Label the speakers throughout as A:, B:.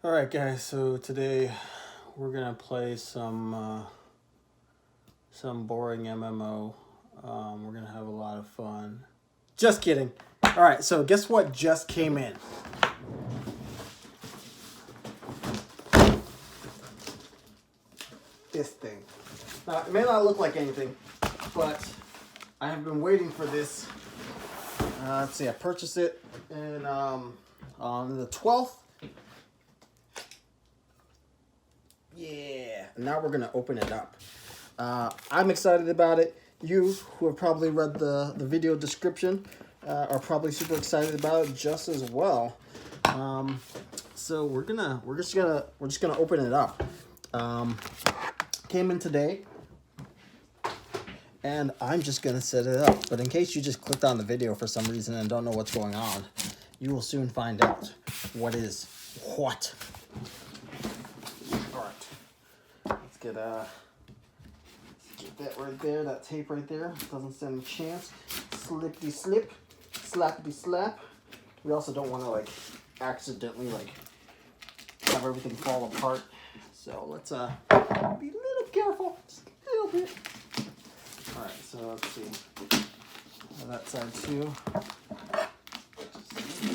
A: All right, guys. So today we're gonna play some boring MMO. We're gonna have a lot of fun. Just kidding. All right. So guess what just came in? This thing. Now it may not look like anything, but I have been waiting for this. Let's see. I purchased it in on the 12th. Yeah, now we're gonna open it up. I'm excited about it. You, who have probably read the video description, are probably super excited about it just as well. So we're just gonna open it up. Came in today, and I'm just gonna set it up. But in case you just clicked on the video for some reason and don't know what's going on, you will soon find out what is what. Get that right there, that tape right there. Doesn't stand a chance. Slippity slip, slappity slap. We also don't want to like accidentally like have everything fall apart. So let's be a little careful, just a little bit. All right, so let's see. That side too.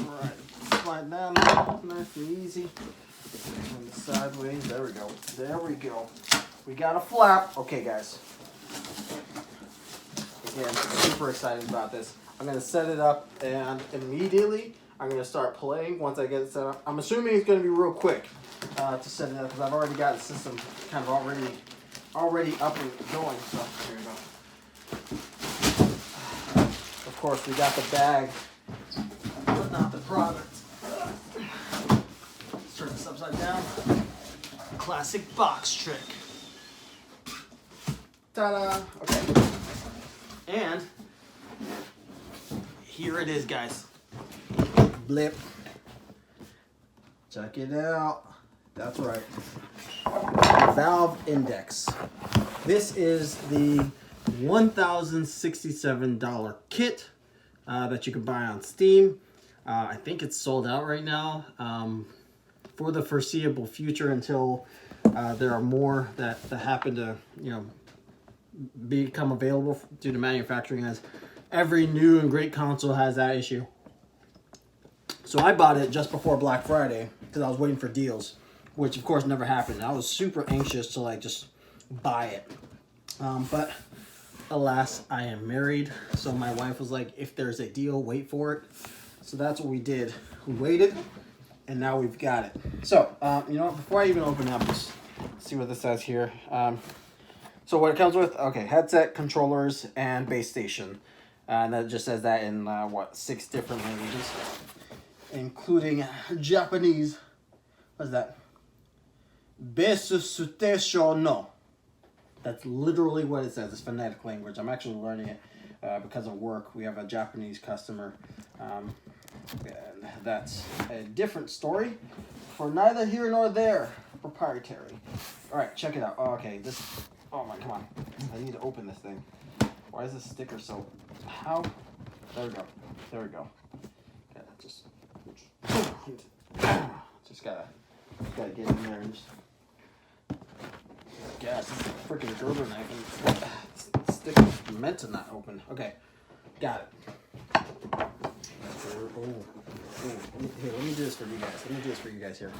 A: All right, slide down, nice and easy. And sideways. There we go. There we go. We got a flap. Okay, guys. Again, super excited about this. I'm going to set it up, and immediately I'm going to start playing once I get it set up. I'm assuming it's going to be real quick to set it up because I've already got the system kind of already up and going. So here we go. Of course, we got the bag, but not the product. Let's turn this upside down. Classic box trick. Ta-da! Okay. And here it is, guys. Blip. Check it out. That's right. Valve Index. This is the $1,067 kit that you can buy on Steam. I think it's sold out right now for the foreseeable future until there are more that happen to, become available due to manufacturing, as every new and great console has that issue. So I bought it just before Black Friday because I was waiting for deals, which of course never happened. I was super anxious to like just buy it. But alas, I am married. So my wife was like, if there's a deal, wait for it. So that's what we did. We waited, and now we've got it. So, you know what, before I even open up, let's see what this says here. So what it comes with, okay, headset, controllers, and base station. And that just says that in, 6 different languages, including Japanese. What's that? Base station no. That's literally what it says. It's phonetic language. I'm actually learning it because of work. We have a Japanese customer. And that's a different story for neither here nor there. Proprietary. All right, check it out. Oh, okay, this... Oh my, come on. I need to open this thing. Why is this sticker so... How? There we go. There we go. Yeah, just gotta get in there and just... Gosh, this is a freaking Gerber knife and the sticker's meant to not open. Okay, got it. Here, let me do this for you guys. Here.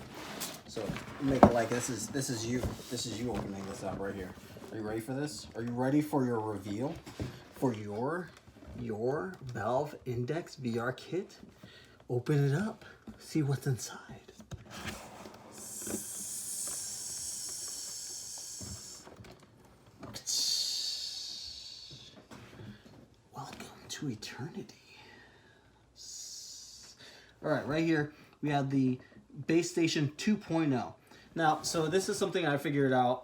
A: So make it like this is you. This is you opening this up right here. Are you ready for this? Are you ready for your reveal? For your Valve Index VR kit? Open it up. See what's inside. Welcome to eternity. All right, right here we have the Base Station 2.0. Now, so this is something I figured out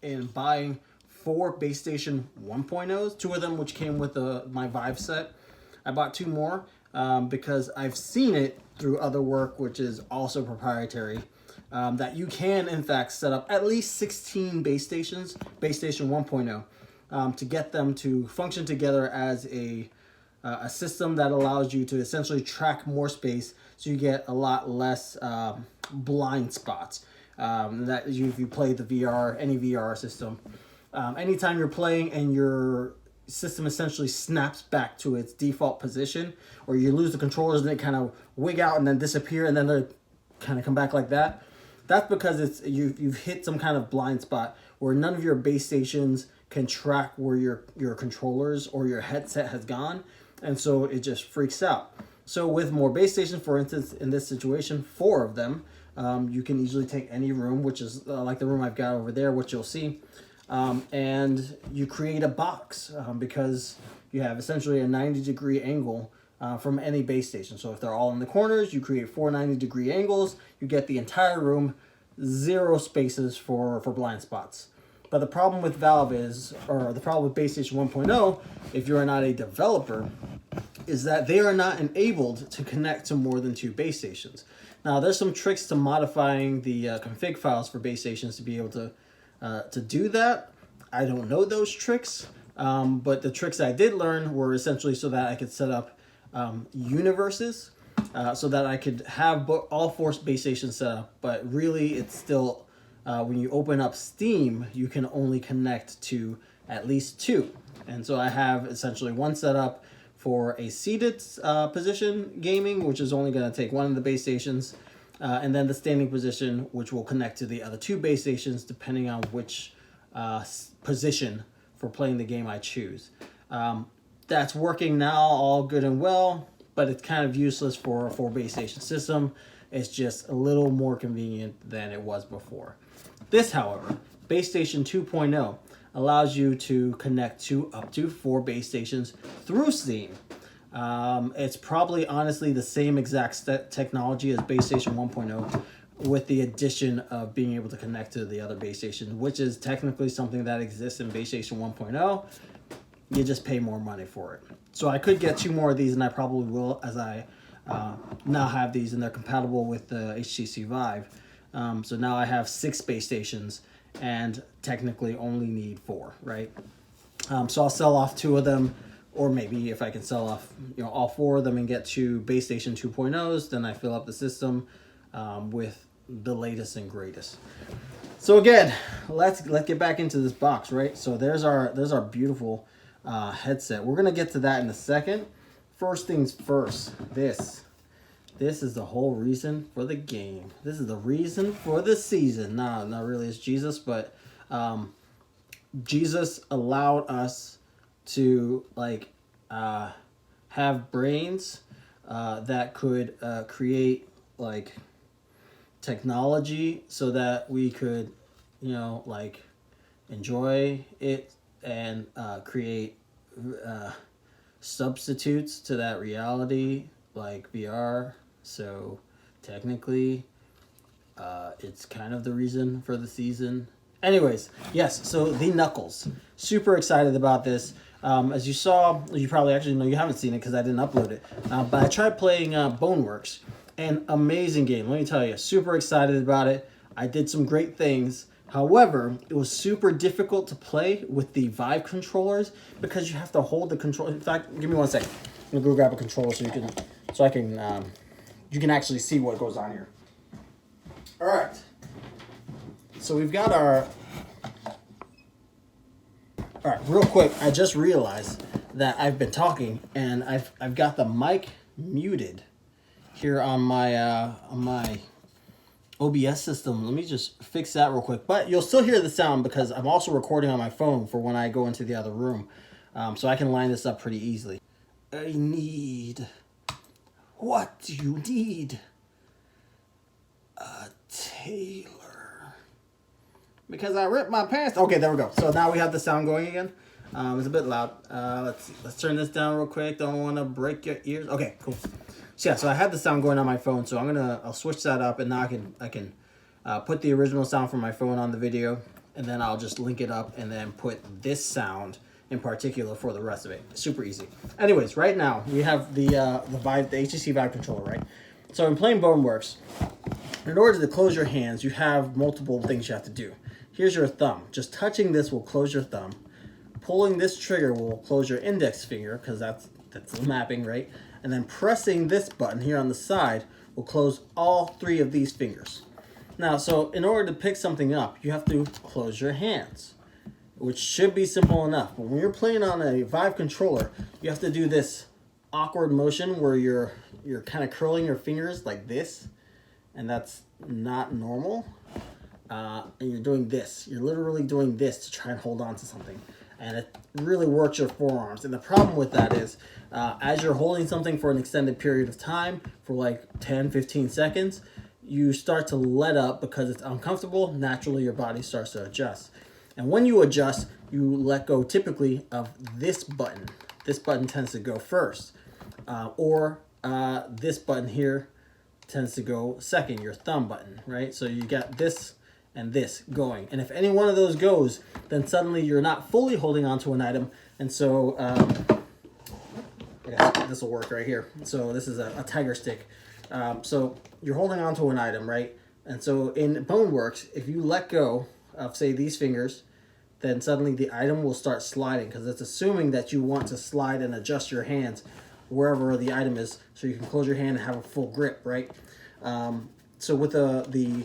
A: in buying 4 Base Station 1.0s, 2 of them which came with my Vive set. I bought 2 more because I've seen it through other work, which is also proprietary, that you can, in fact, set up at least 16 base stations, Base Station 1.0, to get them to function together as a a system that allows you to essentially track more space, so you get a lot less blind spots. That if you play the VR, any VR system, anytime you're playing and your system essentially snaps back to its default position, or you lose the controllers and they kind of wig out and then disappear and then they kind of come back like that. That's because you've hit some kind of blind spot where none of your base stations can track where your controllers or your headset has gone, and so it just freaks out. So with more base stations, for instance, in this situation, 4 of them, you can easily take any room, which is like the room I've got over there, which you'll see, and you create a box because you have essentially a 90-degree angle from any base station. So if they're all in the corners, you create 4 90-degree angles, you get the entire room, 0 spaces for blind spots. But the problem with Valve is, or the problem with Base Station 1.0, if you're not a developer, is that they are not enabled to connect to more than 2 base stations. Now, there's some tricks to modifying the config files for base stations to be able to do that. I don't know those tricks, but the tricks I did learn were essentially so that I could set up universes, so that I could have all 4 base stations set up. But really, it's still, when you open up Steam, you can only connect to at least 2. And so I have essentially one set up for a seated position gaming, which is only going to take 1 of the base stations, and then the standing position, which will connect to the other 2 base stations, depending on which position for playing the game I choose. That's working now, all good and well, but it's kind of useless for a 4 base station system. It's just a little more convenient than it was before. This, however, Base Station 2.0, allows you to connect to up to 4 base stations through Steam. It's probably honestly the same exact technology as Base Station 1.0, with the addition of being able to connect to the other base stations, which is technically something that exists in Base Station 1.0. You just pay more money for it. So I could get 2 more of these, and I probably will, as I now have these and they're compatible with the HTC Vive. So now I have 6 base stations and technically only need 4, right? So I'll sell off 2 of them, or maybe if I can sell off all 4 of them and get 2 base station 2.0s, then I fill up the system with the latest and greatest. So again, let's get back into this box, right? So there's our beautiful headset. We're gonna get to that in a second. First things first, this is the whole reason for the game. This is the reason for the season. No, not really, it's Jesus, but Jesus allowed us to have brains that could create technology so that we could enjoy it and create substitutes to that reality, like VR. So technically it's kind of the reason for the season. Anyways, yes, so the Knuckles, super excited about this. As you saw, you probably actually know, you haven't seen it because I didn't upload it, but I tried playing Boneworks, an amazing game, let me tell you. Super excited about it. I did some great things. However, it was super difficult to play with the Vive controllers because you have to hold the control. In fact, give me 1 second. I'm gonna go grab a controller you can actually see what goes on here. All right. So we've got our. All right, real quick. I just realized that I've been talking and I've got the mic muted here on my OBS system. Let me just fix that real quick. But you'll still hear the sound because I'm also recording on my phone for when I go into the other room. So I can line this up pretty easily. What do you need? A tailor. Because I ripped my pants. Okay, there we go. So now we have the sound going again. It's a bit loud. Let's turn this down real quick. Don't want to break your ears. Okay, cool. So yeah, so I had the sound going on my phone, so I'll switch that up, and now I can put the original sound from my phone on the video, and then I'll just link it up and then put this sound in particular for the rest of it. Super easy. Anyways, right now we have the Vive, the HTC Vive controller, right? So in playing Boneworks, in order to close your hands, you have multiple things you have to do. Here's your thumb. Just touching this will close your thumb. Pulling this trigger will close your index finger, because that's that's the mapping, right? And then pressing this button here on the side will close all 3 of these fingers. Now, so in order to pick something up, you have to close your hands, which should be simple enough. But when you're playing on a Vive controller, you have to do this awkward motion where you're kind of curling your fingers like this, and that's not normal. And you're doing this. You're literally doing this to try and hold on to something. And it really works your forearms. And the problem with that is, as you're holding something for an extended period of time, for like 10, 15 seconds, you start to let up because it's uncomfortable. Naturally, your body starts to adjust. And when you adjust, you let go typically of this button. This button tends to go first. Or this button here tends to go second, your thumb button, right? So you got this and this going. And if any one of those goes, then suddenly you're not fully holding onto an item. And so I guess this will work right here. So this is a tiger stick. So you're holding onto an item, right? And so in Boneworks, if you let go of, say, these fingers, then suddenly the item will start sliding because it's assuming that you want to slide and adjust your hands wherever the item is so you can close your hand and have a full grip, right? So with the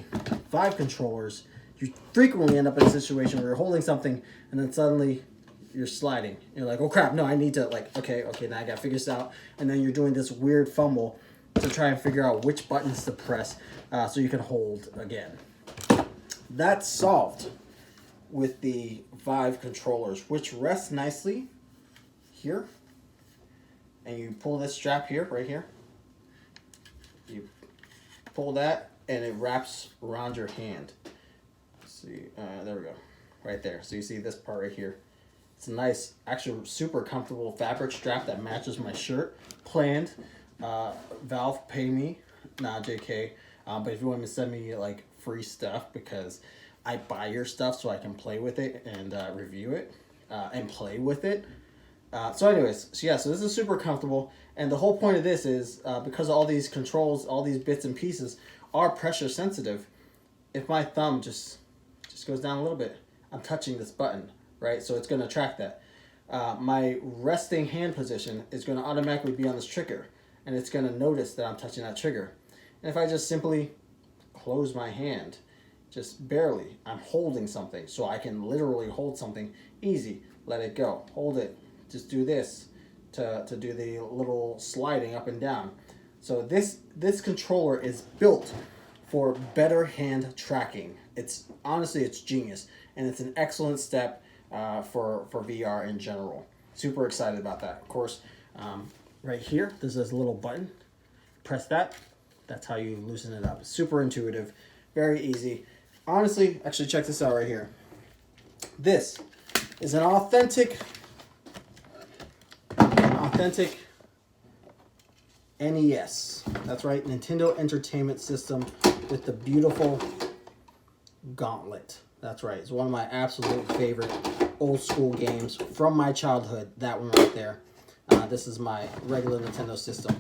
A: Vive controllers, you frequently end up in a situation where you're holding something and then suddenly you're sliding. You're like, oh crap, no, I need to, like, okay, now I gotta figure this out. And then you're doing this weird fumble to try and figure out which buttons to press so you can hold again. That's solved with the Vive controllers, which rest nicely here. And you pull this strap here, right here. You pull that and it wraps around your hand. See, there we go, right there. So you see this part right here. It's a nice, actually super comfortable fabric strap that matches my shirt. Planned. Valve pay me, nah, JK. But if you want to send me like free stuff, because I buy your stuff so I can play with it and review it and play with it. So anyways, so yeah, so this is super comfortable. And the whole point of this is because all these controls, all these bits and pieces are pressure sensitive. If my thumb just goes down a little bit, I'm touching this button, right? So it's going to track that. My resting hand position is going to automatically be on this trigger, and it's going to notice that I'm touching that trigger. And if I just simply close my hand, just barely, I'm holding something, so I can literally hold something easy. Let it go. Hold it. Just do this to do the little sliding up and down. So this controller is built for better hand tracking. It's honestly, it's genius, and it's an excellent step for VR in general. Super excited about that. Of course, right here, there's this little button. Press that. That's how you loosen it up. Super intuitive, very easy. Honestly, actually, check this out right here. This is an authentic NES. That's right, Nintendo Entertainment System with the beautiful Gauntlet. That's right, it's one of my absolute favorite old school games from my childhood. That one right there. This is my regular Nintendo system.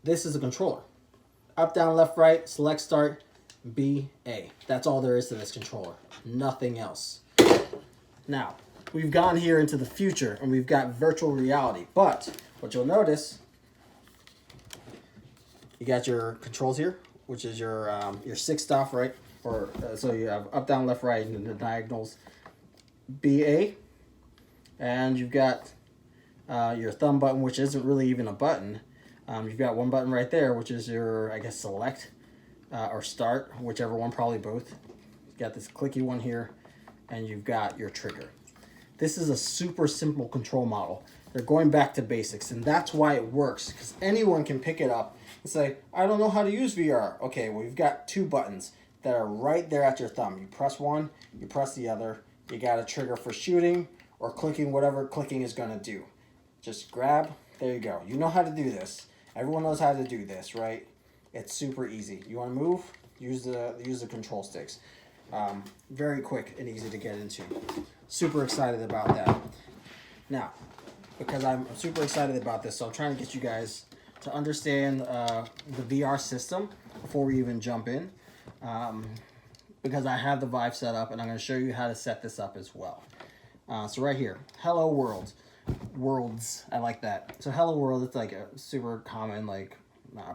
A: This is a controller. Up, down, left, right, select, start, B, A. That's all there is to this controller. Nothing else. Now, we've gone here into the future and we've got virtual reality. But what you'll notice, you got your controls here, which is your 6 stuff, right? Or so you have up, down, left, right, and the diagonals, BA, and you've got your thumb button, which isn't really even a button. You've got one button right there, which is your, I guess, select or start, whichever one, probably both. You've got this clicky one here, and you've got your trigger. This is a super simple control model. They're going back to basics, and that's why it works, because anyone can pick it up and say, I don't know how to use VR. Okay, well, you've got 2 buttons that are right there at your thumb. You press one, you press the other. You got a trigger for shooting or clicking, whatever clicking is going to do. Just grab, there you go. You know how to do this. Everyone knows how to do this, right? It's super easy. You want to move? Use the control sticks. Very quick and easy to get into. Super excited about that. Now, because I'm super excited about this, so I'm trying to get you guys to understand the VR system before we even jump in. Because I have the Vive set up, and I'm going to show you how to set this up as well. So right here, hello world. worlds. I like that. So hello world, it's like a super common like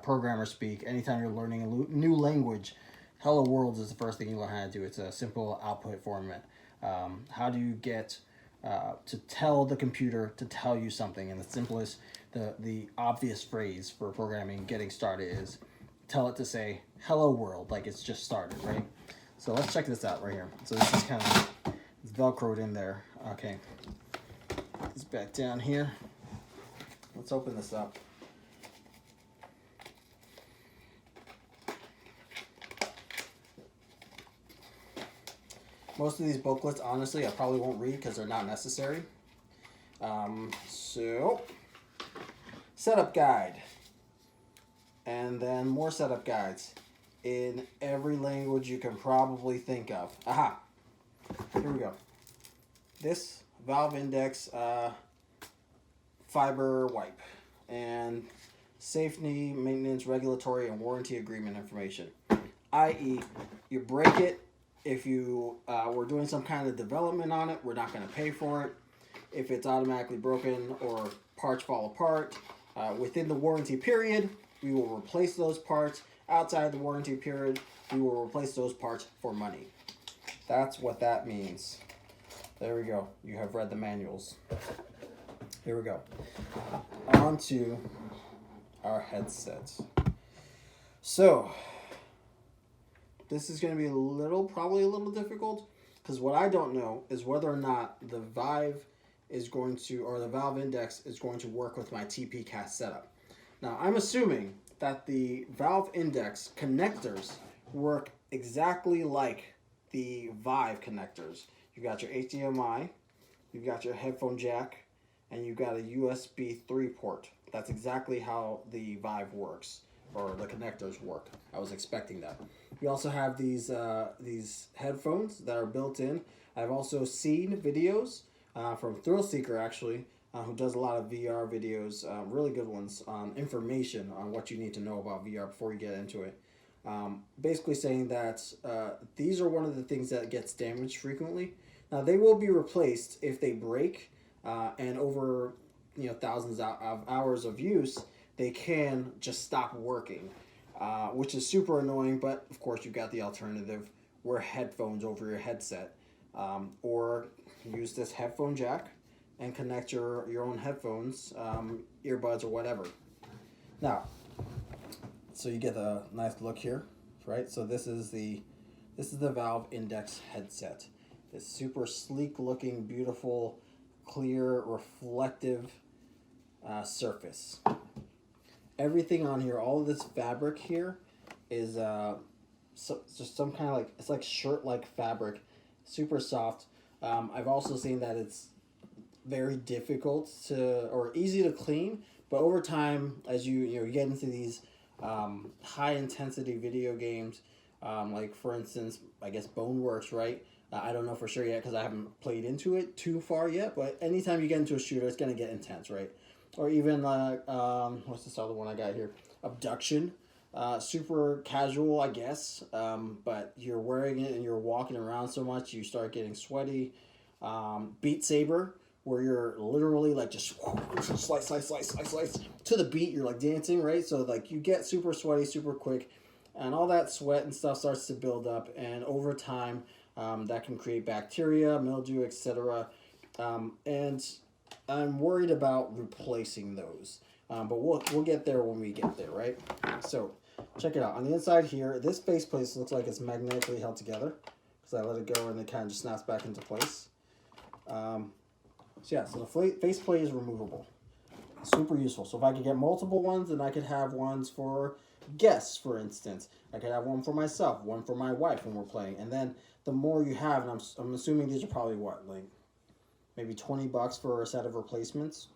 A: programmer speak. Anytime you're learning a new language, hello world is the first thing you learn how to do. It's a simple output format. How do you get to tell the computer to tell you something? And the simplest, the obvious phrase for programming getting started is tell it to say hello world, like it's just started, right? So let's check this out right here. So this is kind of it's velcroed in there. Okay, it's back down here. Let's open this up. Most of these booklets, honestly, I probably won't read because they're not necessary. So, setup guide. And then more setup guides in every language you can probably think of. Aha! Here we go. This Valve Index fiber wipe. And safety, maintenance, regulatory, and warranty agreement information. i.e., you break it. If you were doing some kind of development on it, we're not going to pay for it. If it's automatically broken or parts fall apart, within the warranty period, we will replace those parts. Outside the warranty period, we will replace those parts for money. That's what that means. There we go. You have read the manuals. Here we go. On to our headsets. So, this is going to be probably a little difficult, because what I don't know is whether or not the Vive is going to, or the Valve Index is going to work with my TPCast setup. Now, I'm assuming that the Valve Index connectors work exactly like the Vive connectors. You've got your HDMI, you've got your headphone jack, and you've got a USB 3 port. That's exactly how the Vive works, or the connectors work. I was expecting that. We also have these headphones that are built in. I've also seen videos from Thrillseeker, actually, who does a lot of VR videos, really good ones, on information on what you need to know about VR before you get into it. Basically saying that these are one of the things that gets damaged frequently. Now, they will be replaced if they break, and over thousands of hours of use, they can just stop working, which is super annoying. But of course, you've got the alternative: wear headphones over your headset, or use this headphone jack and connect your own headphones, earbuds, or whatever. Now, so you get a nice look here, right? So this is the Valve Index headset. This super sleek looking, beautiful, clear, reflective surface. Everything on here, all of this fabric here is just some kind of like, it's like shirt-like fabric, super soft. I've also seen that it's very difficult to, or easy to clean, but over time, as you get into these high intensity video games, like for instance, I guess Boneworks, right? I don't know for sure yet because I haven't played into it too far yet, but anytime you get into a shooter, it's going to get intense, right? Or even like, what's this other one I got here? Abduction. Super casual, I guess, but you're wearing it and you're walking around so much, you start getting sweaty. Beat Saber, where you're literally like just slice to the beat, you're like dancing, right? So like you get super sweaty super quick, and all that sweat and stuff starts to build up, and over time that can create bacteria, mildew, etc. And I'm worried about replacing those, but we'll get there when we get there, right? So check it out. On the inside here, this faceplate looks like it's magnetically held together because I let it go and it kind of just snaps back into place. So yeah, so the faceplate is removable. Super useful. So if I could get multiple ones, then I could have ones for guests, for instance. I could have one for myself, one for my wife when we're playing. And then the more you have, and I'm assuming these are probably what, like maybe $20 for a set of replacements,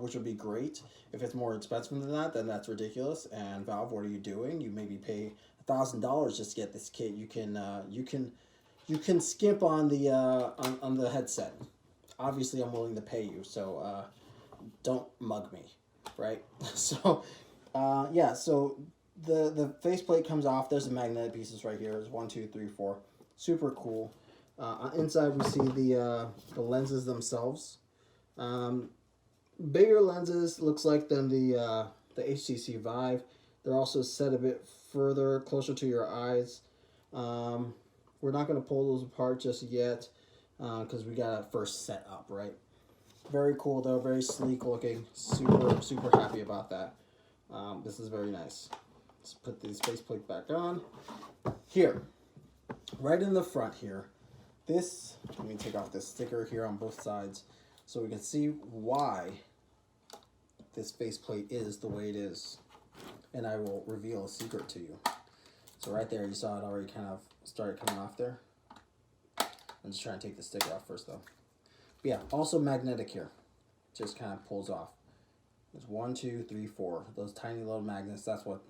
A: which would be great. If it's more expensive than that, then that's ridiculous. And Valve, what are you doing? You maybe pay $1,000 just to get this kit. You can skip on the headset. Obviously, I'm willing to pay you, so don't mug me, right? So yeah, so the faceplate comes off. There's the magnetic pieces right here. There's 1, 2, 3, 4. Super cool. Inside we see the lenses themselves. Bigger lenses looks like than the HTC Vive. They're also set a bit further, closer to your eyes. We're not going to pull those apart just yet because we got to first set up, right? Very cool though, very sleek looking. Super happy about that. This is very nice. Let's put the faceplate back on. Here, right in the front here, let me take off this sticker here on both sides so we can see why this faceplate is the way it is. And I will reveal a secret to you. So right there, you saw it already kind of started coming off there. I'm just trying to take the sticker off first though. But yeah, also magnetic here. Just kind of pulls off. There's 1, 2, 3, 4. Those tiny little magnets, that's what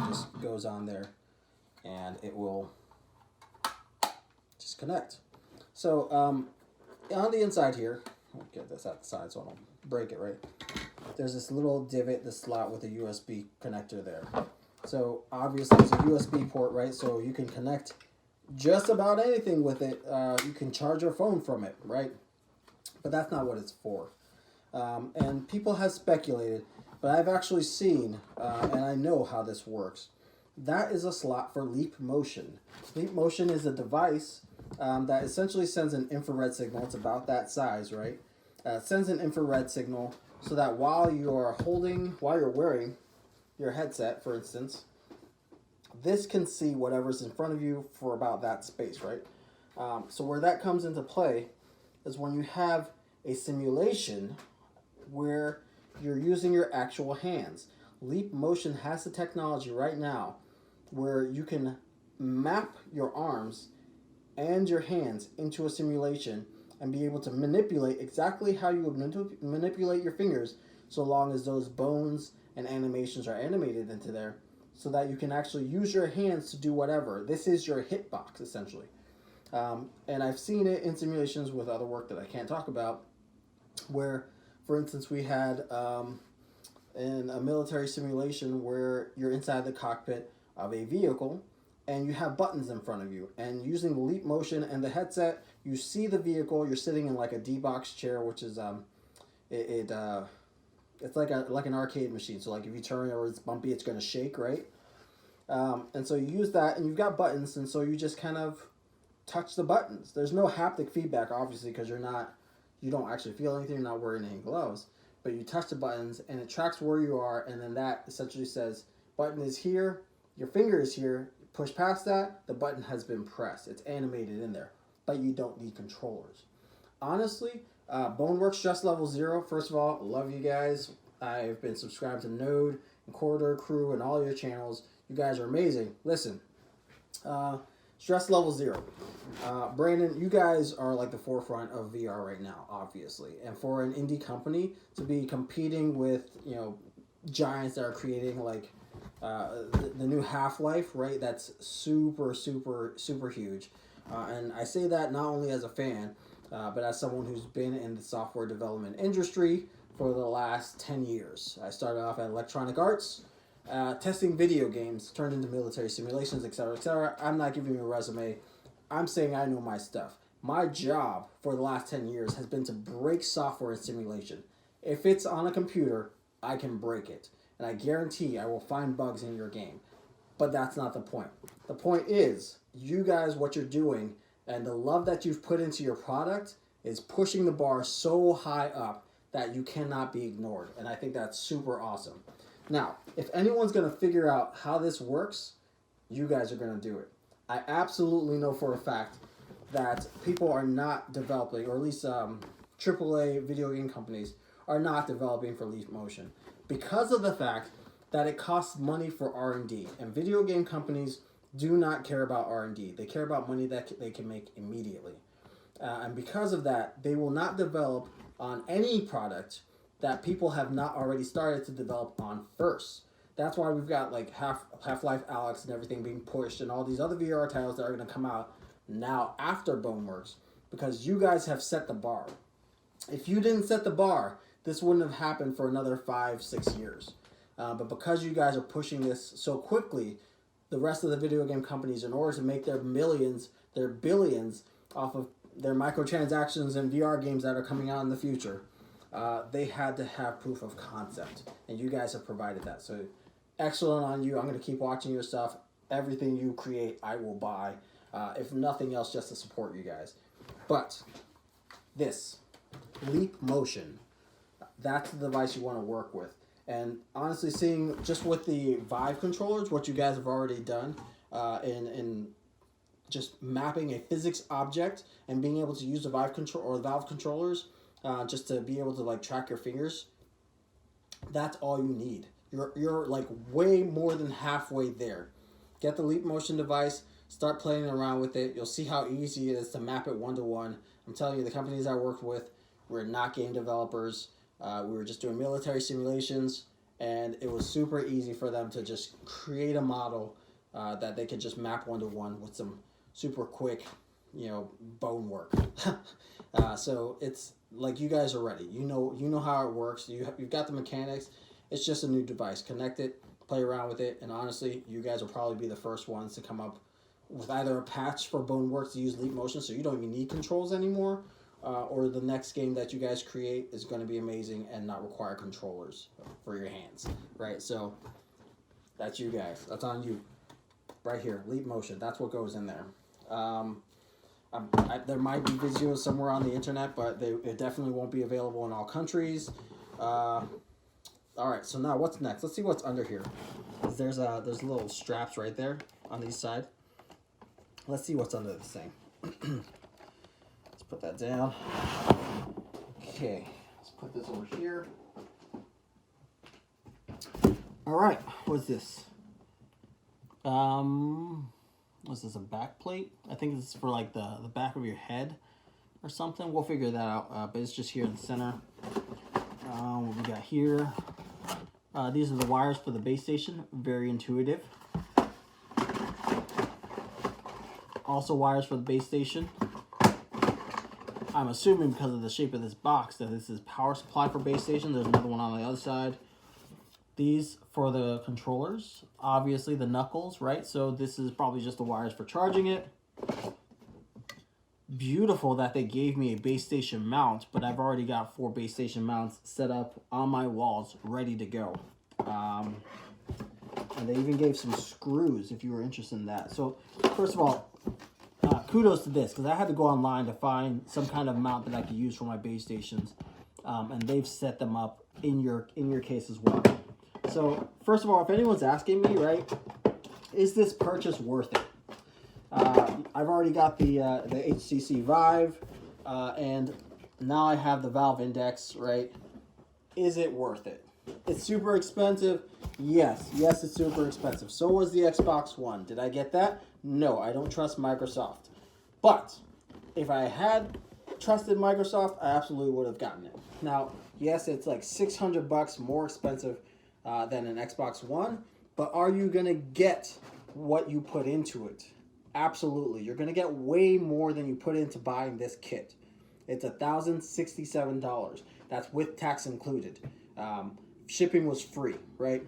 A: just goes on there. And it will just connect. So on the inside here, I'll get this out the side so I don't break it, right? There's this little divot, this slot with a USB connector there. So obviously it's a USB port, right? So you can connect just about anything with it. You can charge your phone from it, right? But that's not what it's for. And people have speculated, but I've actually seen, and I know how this works. That is a slot for Leap Motion. Leap Motion is a device that essentially sends an infrared signal. It's about that size, right? It sends an infrared signal so that while you're wearing your headset, for instance, this can see whatever's in front of you for about that space, right? So where that comes into play is when you have a simulation where you're using your actual hands. Leap Motion has the technology right now where you can map your arms and your hands into a simulation and be able to manipulate exactly how you would manipulate your fingers, so long as those bones and animations are animated into there, so that you can actually use your hands to do whatever. This is your hitbox, essentially. And I've seen it in simulations with other work that I can't talk about, where, for instance, we had in a military simulation where you're inside the cockpit of a vehicle and you have buttons in front of you, and using the Leap Motion and the headset, you see the vehicle. You're sitting in like a D-box chair, which is it's like an arcade machine. So like if you turn it or it's bumpy, it's going to shake, right? And so you use that, and you've got buttons, and so you just kind of touch the buttons. There's no haptic feedback, obviously, because you don't actually feel anything. You're not wearing any gloves, but you touch the buttons, and it tracks where you are, and then that essentially says, button is here, your finger is here. Push past that, the button has been pressed. It's animated in there, but you don't need controllers. Honestly, Boneworks Stress Level 0, first of all, love you guys. I've been subscribed to Node and Corridor Crew and all your channels. You guys are amazing. Listen, Stress Level 0. Brandon, you guys are like the forefront of VR right now, obviously. And for an indie company to be competing with, giants that are creating like the new Half-Life, right? That's super huge. And I say that not only as a fan, but as someone who's been in the software development industry for the last 10 years. I started off at Electronic Arts, testing video games, turned into military simulations, etc., etc. I'm not giving you a resume. I'm saying I know my stuff. My job for the last 10 years has been to break software and simulation. If it's on a computer, I can break it. And I guarantee I will find bugs in your game. But that's not the point. The point is, you guys, what you're doing, and the love that you've put into your product is pushing the bar so high up that you cannot be ignored. And I think that's super awesome. Now, if anyone's going to figure out how this works, you guys are going to do it. I absolutely know for a fact that people are not developing, or at least AAA video game companies are not developing for Leap Motion, because of the fact that it costs money for R&D, and video game companies do not care about R&D. They care about money that they can make immediately. And because of that, they will not develop on any product that people have not already started to develop on first. That's why we've got like Half-Life Alyx and everything being pushed, and all these other VR titles that are going to come out now after Boneworks, because you guys have set the bar. If you didn't set the bar, this wouldn't have happened for another 5-6 years. But because you guys are pushing this so quickly, the rest of the video game companies, in order to make their millions, their billions off of their microtransactions and VR games that are coming out in the future, they had to have proof of concept, and you guys have provided that. So excellent on you. I'm going to keep watching your stuff. Everything you create, I will buy. If nothing else, just to support you guys. But this Leap Motion, that's the device you want to work with. And honestly, seeing just with the Vive controllers, what you guys have already done in just mapping a physics object and being able to use the Vive control or Valve controllers just to be able to like track your fingers, that's all you need. You're like way more than halfway there. Get the Leap Motion device, start playing around with it. You'll see how easy it is to map it one-to-one. I'm telling you, the companies I worked with were not game developers. We were just doing military simulations, and it was super easy for them to just create a model that they could just map one-to-one with some super quick, bone work. So it's like you guys are ready. You know how it works. You've got the mechanics. It's just a new device. Connect it, play around with it, and honestly, you guys will probably be the first ones to come up with either a patch for Boneworks to use Leap Motion, so you don't even need controls anymore, or the next game that you guys create is going to be amazing and not require controllers for your hands, right? So that's you guys. That's on you. Right here, Leap Motion. That's what goes in there. There might be videos somewhere on the internet, but it definitely won't be available in all countries. All right, so now what's next? Let's see what's under here. There's little straps right there on each side. Let's see what's under this thing. Let's put that down. Okay, let's put this over here. All right, what's this? What's this, a back plate? I think this is for like the back of your head or something. We'll figure that out, but it's just here in the center. What we got here? These are the wires for the base station. Very intuitive. Also wires for the base station. I'm assuming because of the shape of this box that this is power supply for base station. There's another one on the other side. These for the controllers. Obviously the knuckles, right? So this is probably just the wires for charging it. Beautiful that they gave me a base station mount, but I've already got 4 base station mounts set up on my walls, ready to go. And they even gave some screws if you were interested in that. So first of all, kudos to this, because I had to go online to find some kind of mount that I could use for my base stations, and they've set them up in your case as well. So first of all, if anyone's asking me, right, is this purchase worth it? I've already got the HTC Vive, and now I have the Valve Index, right? Is it worth it? It's super expensive. Yes, it's super expensive. So was the Xbox One. Did I get that? No, I don't trust Microsoft. But if I had trusted Microsoft, I absolutely would have gotten it. Now, yes, it's like $600 more expensive than an Xbox One, but are you going to get what you put into it? Absolutely. You're going to get way more than you put into buying this kit. It's $1,067. That's with tax included. Shipping was free, right?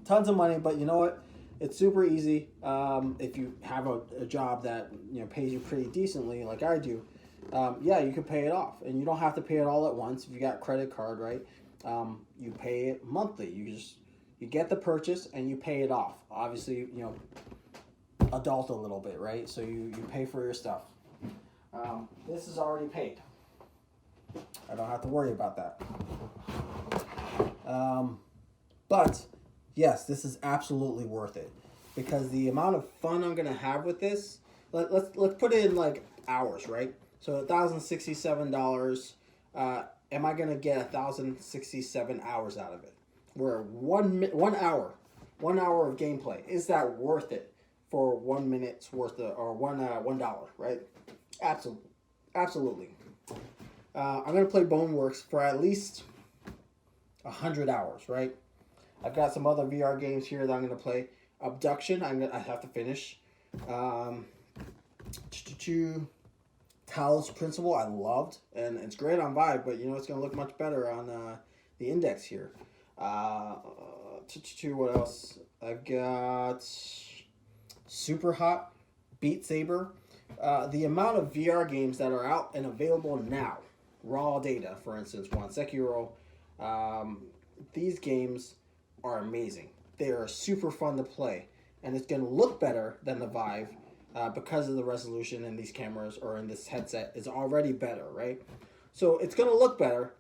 A: Tons of money, but you know what? It's super easy. If you have a job that pays you pretty decently, like I do, you can pay it off, and you don't have to pay it all at once. If you got credit card, right? You pay it monthly. You get the purchase and you pay it off. Obviously, adult a little bit, right? So you pay for your stuff. This is already paid. I don't have to worry about that. But yes, this is absolutely worth it, because the amount of fun I'm gonna have with this. Let's put it in like hours, right? So $1,067. Am I gonna get 1,067 hours out of it? Where 1 hour of gameplay, is that worth it for 1 minute's worth of, or $1, right? Absolutely. I'm gonna play Boneworks for at least 100 hours, right? I've got some other VR games here that I'm gonna play. Abduction, I have to finish. Talos Principle, I loved, and it's great on Vive, but it's gonna look much better on the Index here. What else? I've got Super Hot, Beat Saber. the amount of VR games that are out and available now, raw data, for instance, one Sekiro, um, these games are amazing. They are super fun to play, and it's going to look better than the Vive because of the resolution in these cameras or in this headset is already better, right? So it's going to look better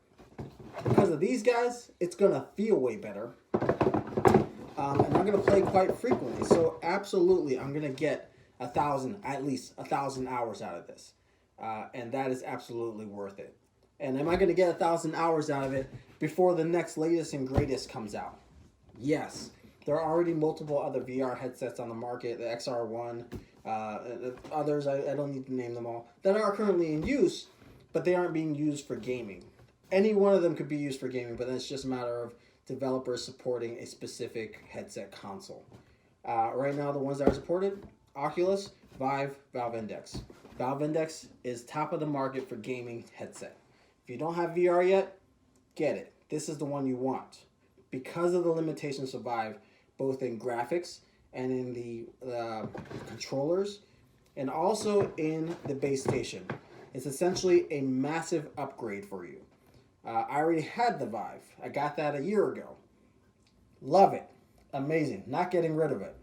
A: because of these guys. It's going to feel way better, and I'm going to play quite frequently. So absolutely, I'm going to get at least 1,000 hours out of this, and that is absolutely worth it. And am I going to get 1,000 hours out of it before the next latest and greatest comes out? Yes. There are already multiple other VR headsets on the market, the XR1, others, I don't need to name them all, that are currently in use, but they aren't being used for gaming. Any one of them could be used for gaming, but then it's just a matter of developers supporting a specific headset console. Right now, the ones that are supported, Oculus, Vive, Valve Index. Valve Index is top of the market for gaming headset. If you don't have VR yet, get it. This is the one you want. Because of the limitations of Vive, both in graphics and in the controllers, and also in the base station. It's essentially a massive upgrade for you. I already had the Vive. I got that a year ago. Love it. Amazing. Not getting rid of it.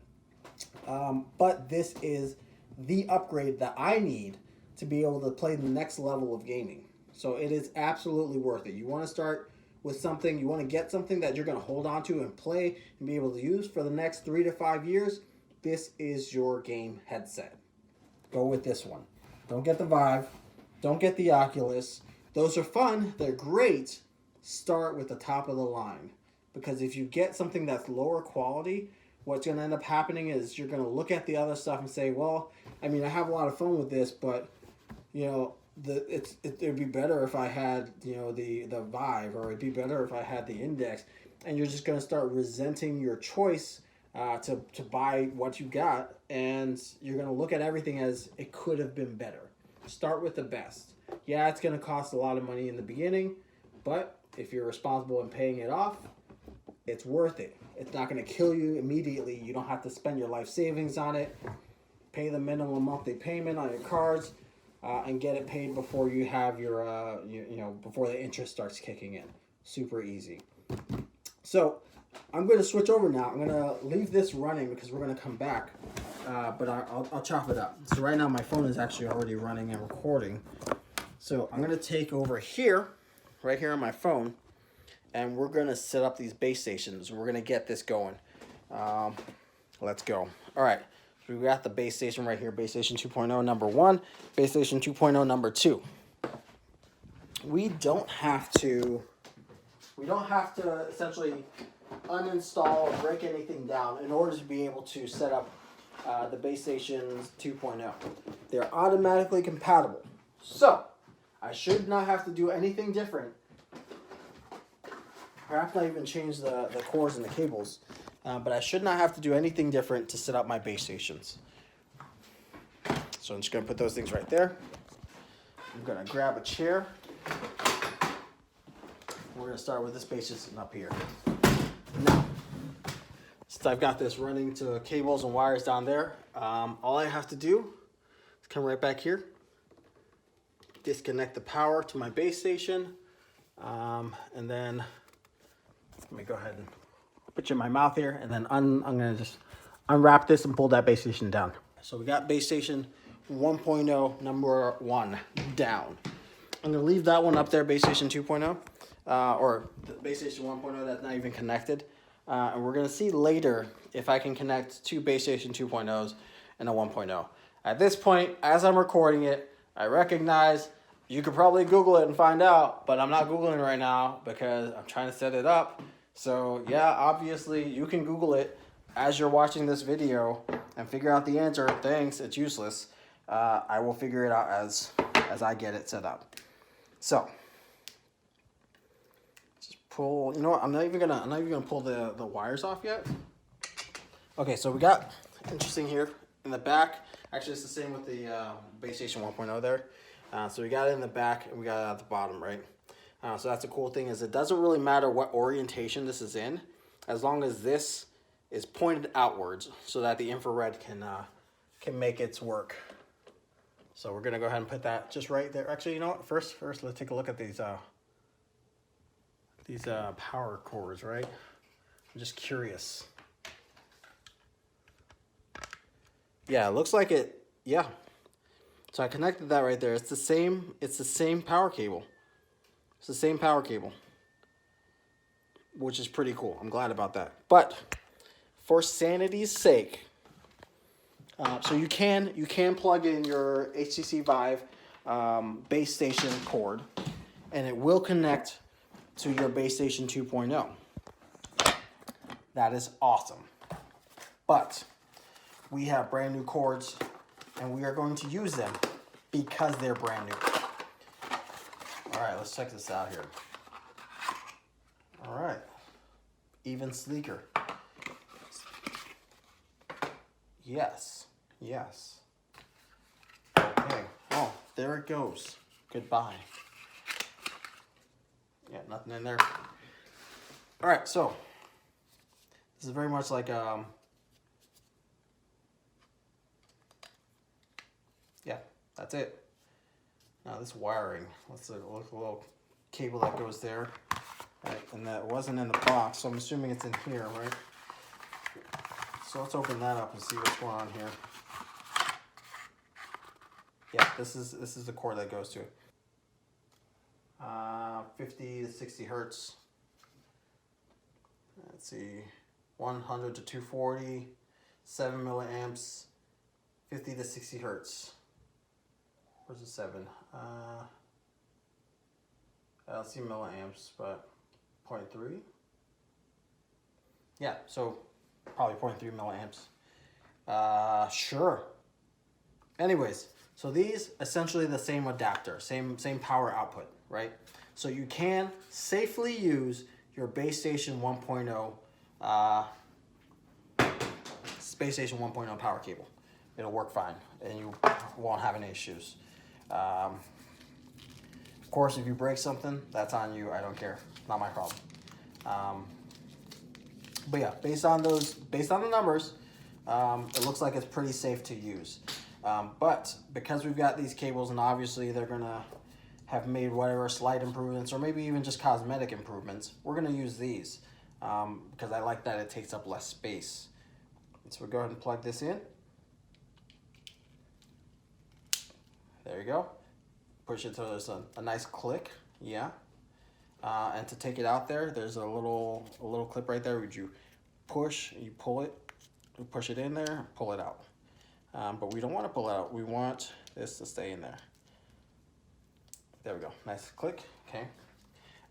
A: But this is the upgrade that I need to be able to play the next level of gaming. So it is absolutely worth it. You want to start with something, you want to get something that you're going to hold on to and play and be able to use for the next 3 to 5 years, this is your game headset. Go with this one. Don't get the Vive. Don't get the Oculus. Those are fun. They're great. Start with the top of the line. Because if you get something that's lower quality, what's going to end up happening is you're going to look at the other stuff and say, well, I mean, I have a lot of fun with this, but, you know, it'd be better if I had, you know, the Vive, or it'd be better if I had the Index, and you're just going to start resenting your choice to buy what you got, and you're going to look at everything as it could have been better. Start with the best. Yeah, it's going to cost a lot of money in the beginning, but if you're responsible in paying it off, it's worth it. It's not going to kill you immediately. You don't have to spend your life savings on it. Pay the minimum monthly payment on your cards. And get it paid before you have your, before the interest starts kicking in. Super easy. So I'm going to switch over now. I'm going to leave this running because we're going to come back, but I'll chop it up. So right now my phone is actually already running and recording. So I'm going to take over here, right here on my phone, and we're going to set up these base stations. We're going to get this going. Let's go. All right. We got the base station right here, base station 2.0 number 1, base station 2.0 number 2. We don't have to essentially uninstall or break anything down in order to be able to set up the base stations 2.0. They're automatically compatible. So, I should not have to do anything different. Perhaps not even change the cords and the cables. But I should not have to do anything different to set up my base stations. So I'm just going to put those things right there. I'm going to grab a chair. We're going to start with this base station up here. Now, since I've got this running to cables and wires down there, all I have to do is come right back here, disconnect the power to my base station, and then let me go ahead and put you in my mouth here, and then I'm going to just unwrap this and pull that base station down. So we got base station 1.0 number 1 down. I'm going to leave that one up there, base station 2.0, or the base station 1.0 that's not even connected. And we're going to see later if I can connect 2 base station 2.0s and a 1.0. At this point, as I'm recording it, I recognize you could probably Google it and find out, but I'm not Googling right now because I'm trying to set it up. So yeah, obviously you can Google it as you're watching this video and figure out the answer. Thanks, it's useless. I will figure it out as I get it set up. So just pull. You know what? I'm not even gonna pull the wires off yet. Okay, so we got interesting here in the back. Actually, it's the same with the base station 1.0 there. So we got it in the back and we got it at the bottom, right? So that's the cool thing is it doesn't really matter what orientation this is in, as long as this is pointed outwards so that the infrared can make its work. So we're gonna go ahead and put that just right there. Actually, you know what? First, let's take a look at these power cords, right? I'm just curious. Yeah, it looks like it. Yeah. So I connected that right there. It's the same. It's the same power cable. It's the same power cable, which is pretty cool. I'm glad about that. But for sanity's sake, so you can plug in your HTC Vive base station cord, and it will connect to your base station 2.0. That is awesome. But we have brand new cords, and we are going to use them because they're brand new. All right, let's check this out here. All right, even sleeker. Yes, yes. Okay, oh, there it goes. Goodbye. Yeah, nothing in there. All right, so this is very much like yeah, that's it. Now this wiring, let's look at the little cable that goes there. Right, and that wasn't in the box, so I'm assuming it's in here, right? So let's open that up and see what's going on here. Yeah, this is the cord that goes to it. 50 to 60 hertz. Let's see, 100 to 240, 7 milliamps, 50 to 60 hertz. Where's the 7? I don't see milliamps, but 0.3. Yeah, so probably 0.3 milliamps. Sure. Anyways, so these essentially the same adapter, same power output, right? So you can safely use your base station 1.0 Space Station 1.0 power cable. It'll work fine, and you won't have any issues. Of course, if you break something, that's on you. I don't care. Not my problem. But yeah, based on the numbers, it looks like it's pretty safe to use. But because we've got these cables, and obviously they're gonna have made whatever slight improvements, or maybe even just cosmetic improvements, we're gonna use these because I like that it takes up less space. So we'll go ahead and plug this in. There you go. Push it till there's a nice click. Yeah. And to take it out there's a little clip right there. Would you push, you pull it, you push it in there, pull it out. But we don't want to pull it out. We want this to stay in there. There we go. Nice click. Okay.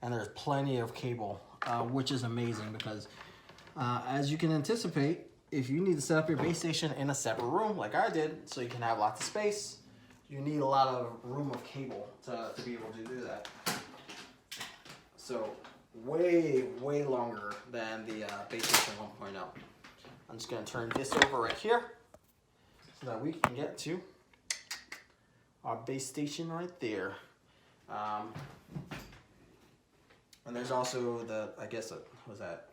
A: And there's plenty of cable, which is amazing because as you can anticipate, if you need to set up your base station in a separate room like I did, so you can have lots of space, you need a lot of room of cable to be able to do that. So way longer than the base station 1.0. I'm just going to turn this over right here so that we can get to our base station right there. And there's also the, I guess, what was that?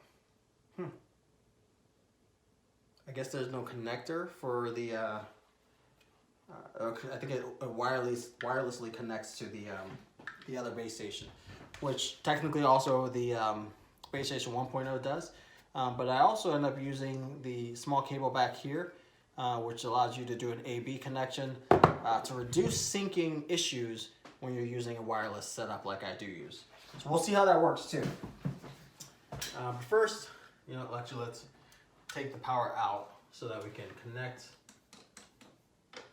A: I guess there's no connector for the, I think it wirelessly connects to the other base station, which technically also the base station 1.0 does. But I also end up using the small cable back here, which allows you to do an AB connection to reduce syncing issues when you're using a wireless setup like I do use. So we'll see how that works too. But first, let's take the power out so that we can connect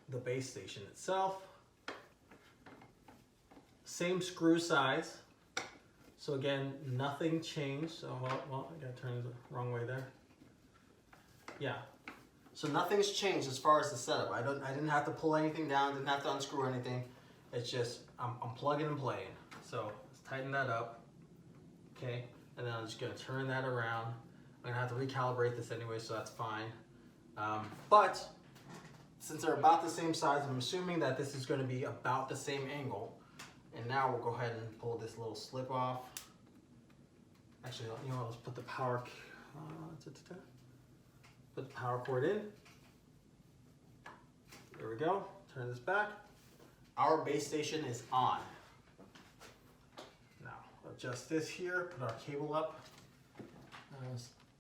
A: the base station itself. Same screw size. So again, nothing changed. So well, I gotta turn it the wrong way there. Yeah. So nothing's changed as far as the setup. I didn't have to pull anything down, didn't have to unscrew anything. It's just I'm plugging and playing. So let's tighten that up. Okay. And then I'm just gonna turn that around. I'm gonna have to recalibrate this anyway, so that's fine. But since they're about the same size, I'm assuming that this is gonna be about the same angle. And now we'll go ahead and pull this little slip off. Actually, let's put the power, put the power cord in. There we go. Turn this back. our base station is on. Now, adjust this here, put our cable up.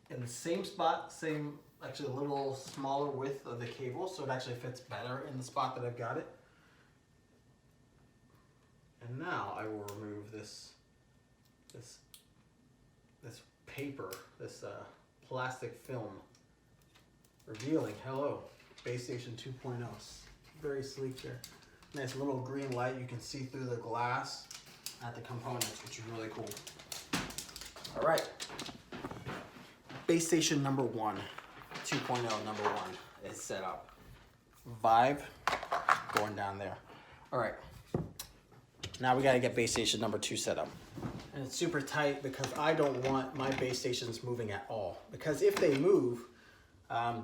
A: In the same spot, same, actually a little smaller width of the cable, so it actually fits better in the spot that I've got it. And now I will remove this paper, this plastic film, revealing, hello, base station 2.0. Very sleek there. Nice little green light. You can see through the glass at the components, which is really cool. All right. Base station number 1, 2.0 number 1 is set up. Vive going down there. All right. Now we got to get base station number 2 set up. And it's super tight because I don't want my base stations moving at all. Because if they move,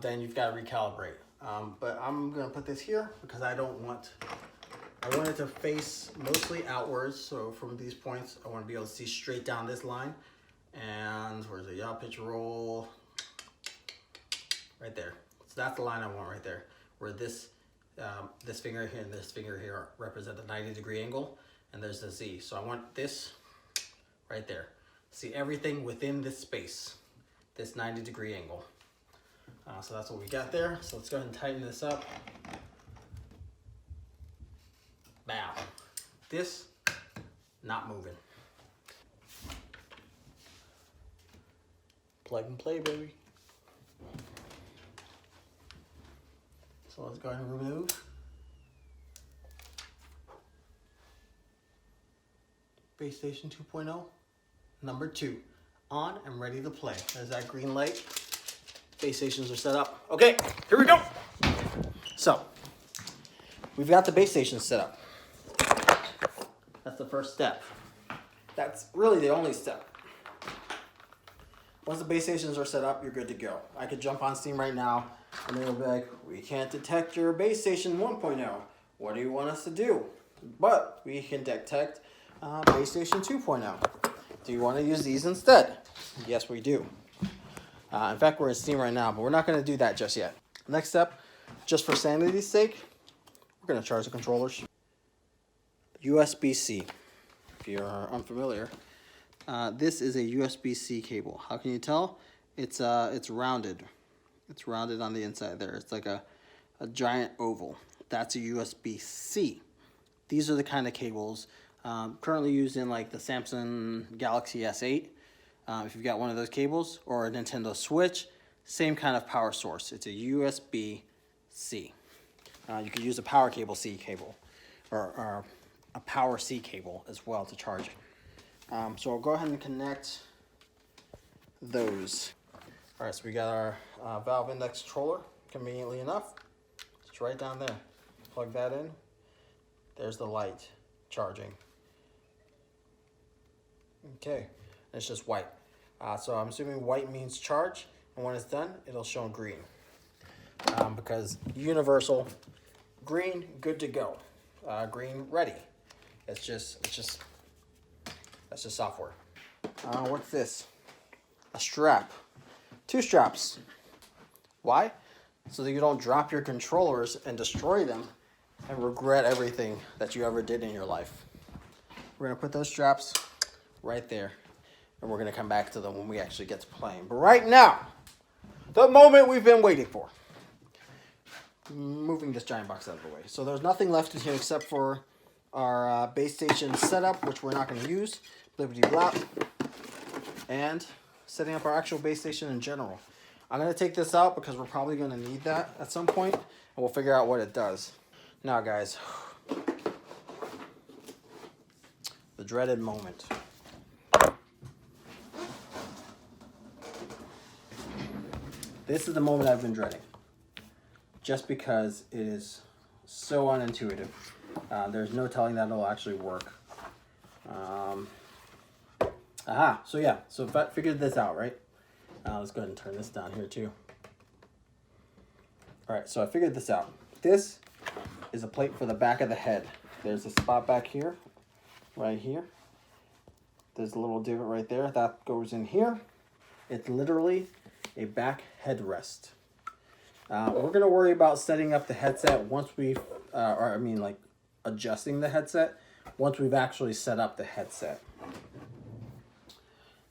A: then you've got to recalibrate. But I'm going to put this here because I want it to face mostly outwards. So from these points, I want to be able to see straight down this line. And where's the yaw pitch roll? Right there. So that's the line I want right there. Where this finger here and this finger here represent the 90-degree angle. And there's the Z. So I want this right there. See everything within this space. This 90-degree angle. So that's what we got there. So let's go ahead and tighten this up. Bam. This, not moving. Plug and play, baby. So let's go ahead and remove. Base station 2.0, number 2, on and ready to play. There's that green light. Base stations are set up. Okay, here we go. So, we've got the base station set up. That's the first step. That's really the only step. Once the base stations are set up, you're good to go. I could jump on Steam right now, and they'll be like, we can't detect your base station 1.0. What do you want us to do? But we can detect base station 2.0. Do you want to use these instead? Yes, we do. In fact, we're in Steam right now, but we're not going to do that just yet. Next step, just for sanity's sake, we're going to charge the controllers. USB-C, if you're unfamiliar. This is a USB-C cable. How can you tell? It's rounded. It's rounded on the inside there. It's like a giant oval. That's a USB-C. These are the kind of cables currently used in like the Samsung Galaxy S8. If you've got one of those cables, or a Nintendo Switch, same kind of power source. It's a USB-C. You could use a power cable C cable, or a power C cable as well to charge it. So I'll go ahead and connect those. All right, so we got our valve index controller, conveniently enough. It's right down there. Plug that in. There's the light charging. Okay, it's just white. So I'm assuming white means charge, and when it's done, it'll show green. Because universal, green, good to go. Green, ready. That's just software. What's this? A strap. 2 straps. Why? So that you don't drop your controllers and destroy them and regret everything that you ever did in your life. We're gonna put those straps right there, and we're gonna come back to them when we actually get to playing. But right now, the moment we've been waiting for. Moving this giant box out of the way. So there's nothing left in here except for our base station setup, which we're not gonna use. Blibbity blop. And setting up our actual base station in general. I'm gonna take this out because we're probably gonna need that at some point, and we'll figure out what it does. Now guys, the dreaded moment. This is the moment I've been dreading. Just because it is so unintuitive. There's no telling that it'll actually work. So yeah, so if I figured this out, right? Let's go ahead and turn this down here too. All right, so I figured this out. This is a plate for the back of the head. There's a spot back here, right here. There's a little divot right there. That goes in here. It's literally a back headrest. We're gonna worry about setting up the headset once we've, adjusting the headset once we've actually set up the headset.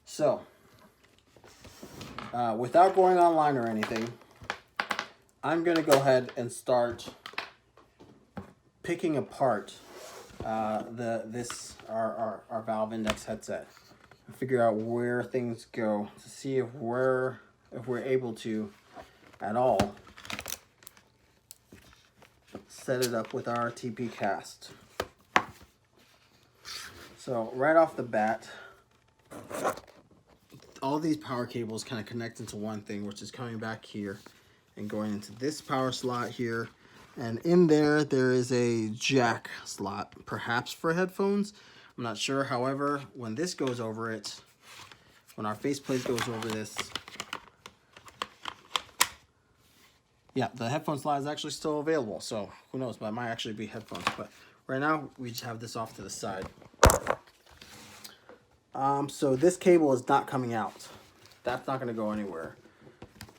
A: So, without going online or anything, I'm going to go ahead and start picking apart our Valve Index headset and figure out where things go to see if we're able to at all set it up with our TP Cast. So right off the bat, all these power cables kind of connect into one thing, which is coming back here and going into this power slot here. And in there is a jack slot, perhaps for headphones. I'm not sure. However, when this goes over it, when our faceplate goes over this, yeah, the headphone slot is actually still available. So who knows, but it might actually be headphones. But right now, we just have this off to the side. So this cable is not coming out. That's not going to go anywhere.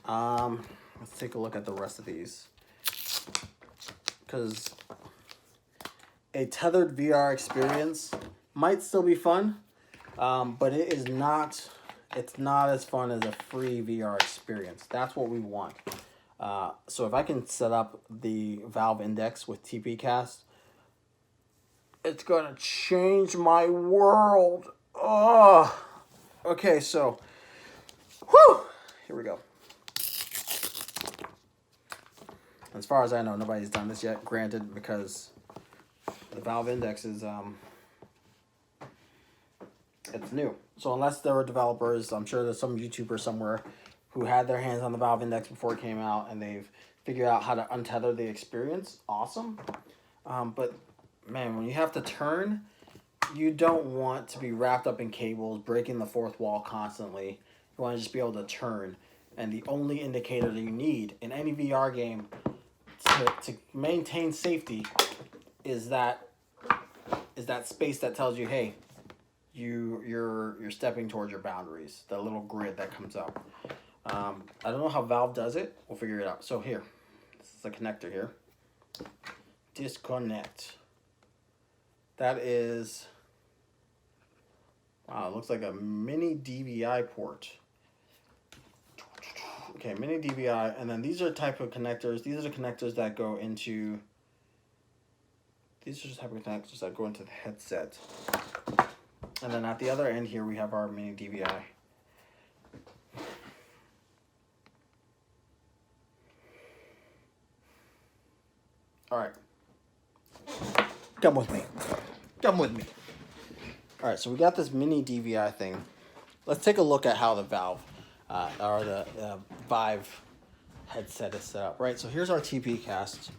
A: Let's take a look at the rest of these. Because a tethered VR experience might still be fun, but it's not as fun as a free VR experience. That's what we want. So if I can set up the Valve Index with TP Cast, it's gonna change my world. Oh, okay. So, whew, here we go. As far as I know, nobody's done this yet. Granted, because the Valve Index is it's new. So unless there were developers, I'm sure there's some YouTuber somewhere who had their hands on the Valve Index before it came out and they've figured out how to untether the experience. Awesome. But man, when you have to turn, you don't want to be wrapped up in cables, breaking the fourth wall constantly. You want to just be able to turn. And the only indicator that you need in any VR game to maintain safety is that space that tells you, hey, you're stepping towards your boundaries. The little grid that comes up. I don't know how Valve does it. We'll figure it out. So here, this is a connector here. Disconnect. That is, wow, it looks like a mini DVI port. Okay, mini DVI, and then these are type of connectors. These are the connectors that go into. These are the type of connectors that go into the headset. And then at the other end here, we have our mini DVI. All right, come with me. Come with me. All right, so we got this mini DVI thing. Let's take a look at how the Valve. Or the Vive headset is set up, right? So here's our TP Cast.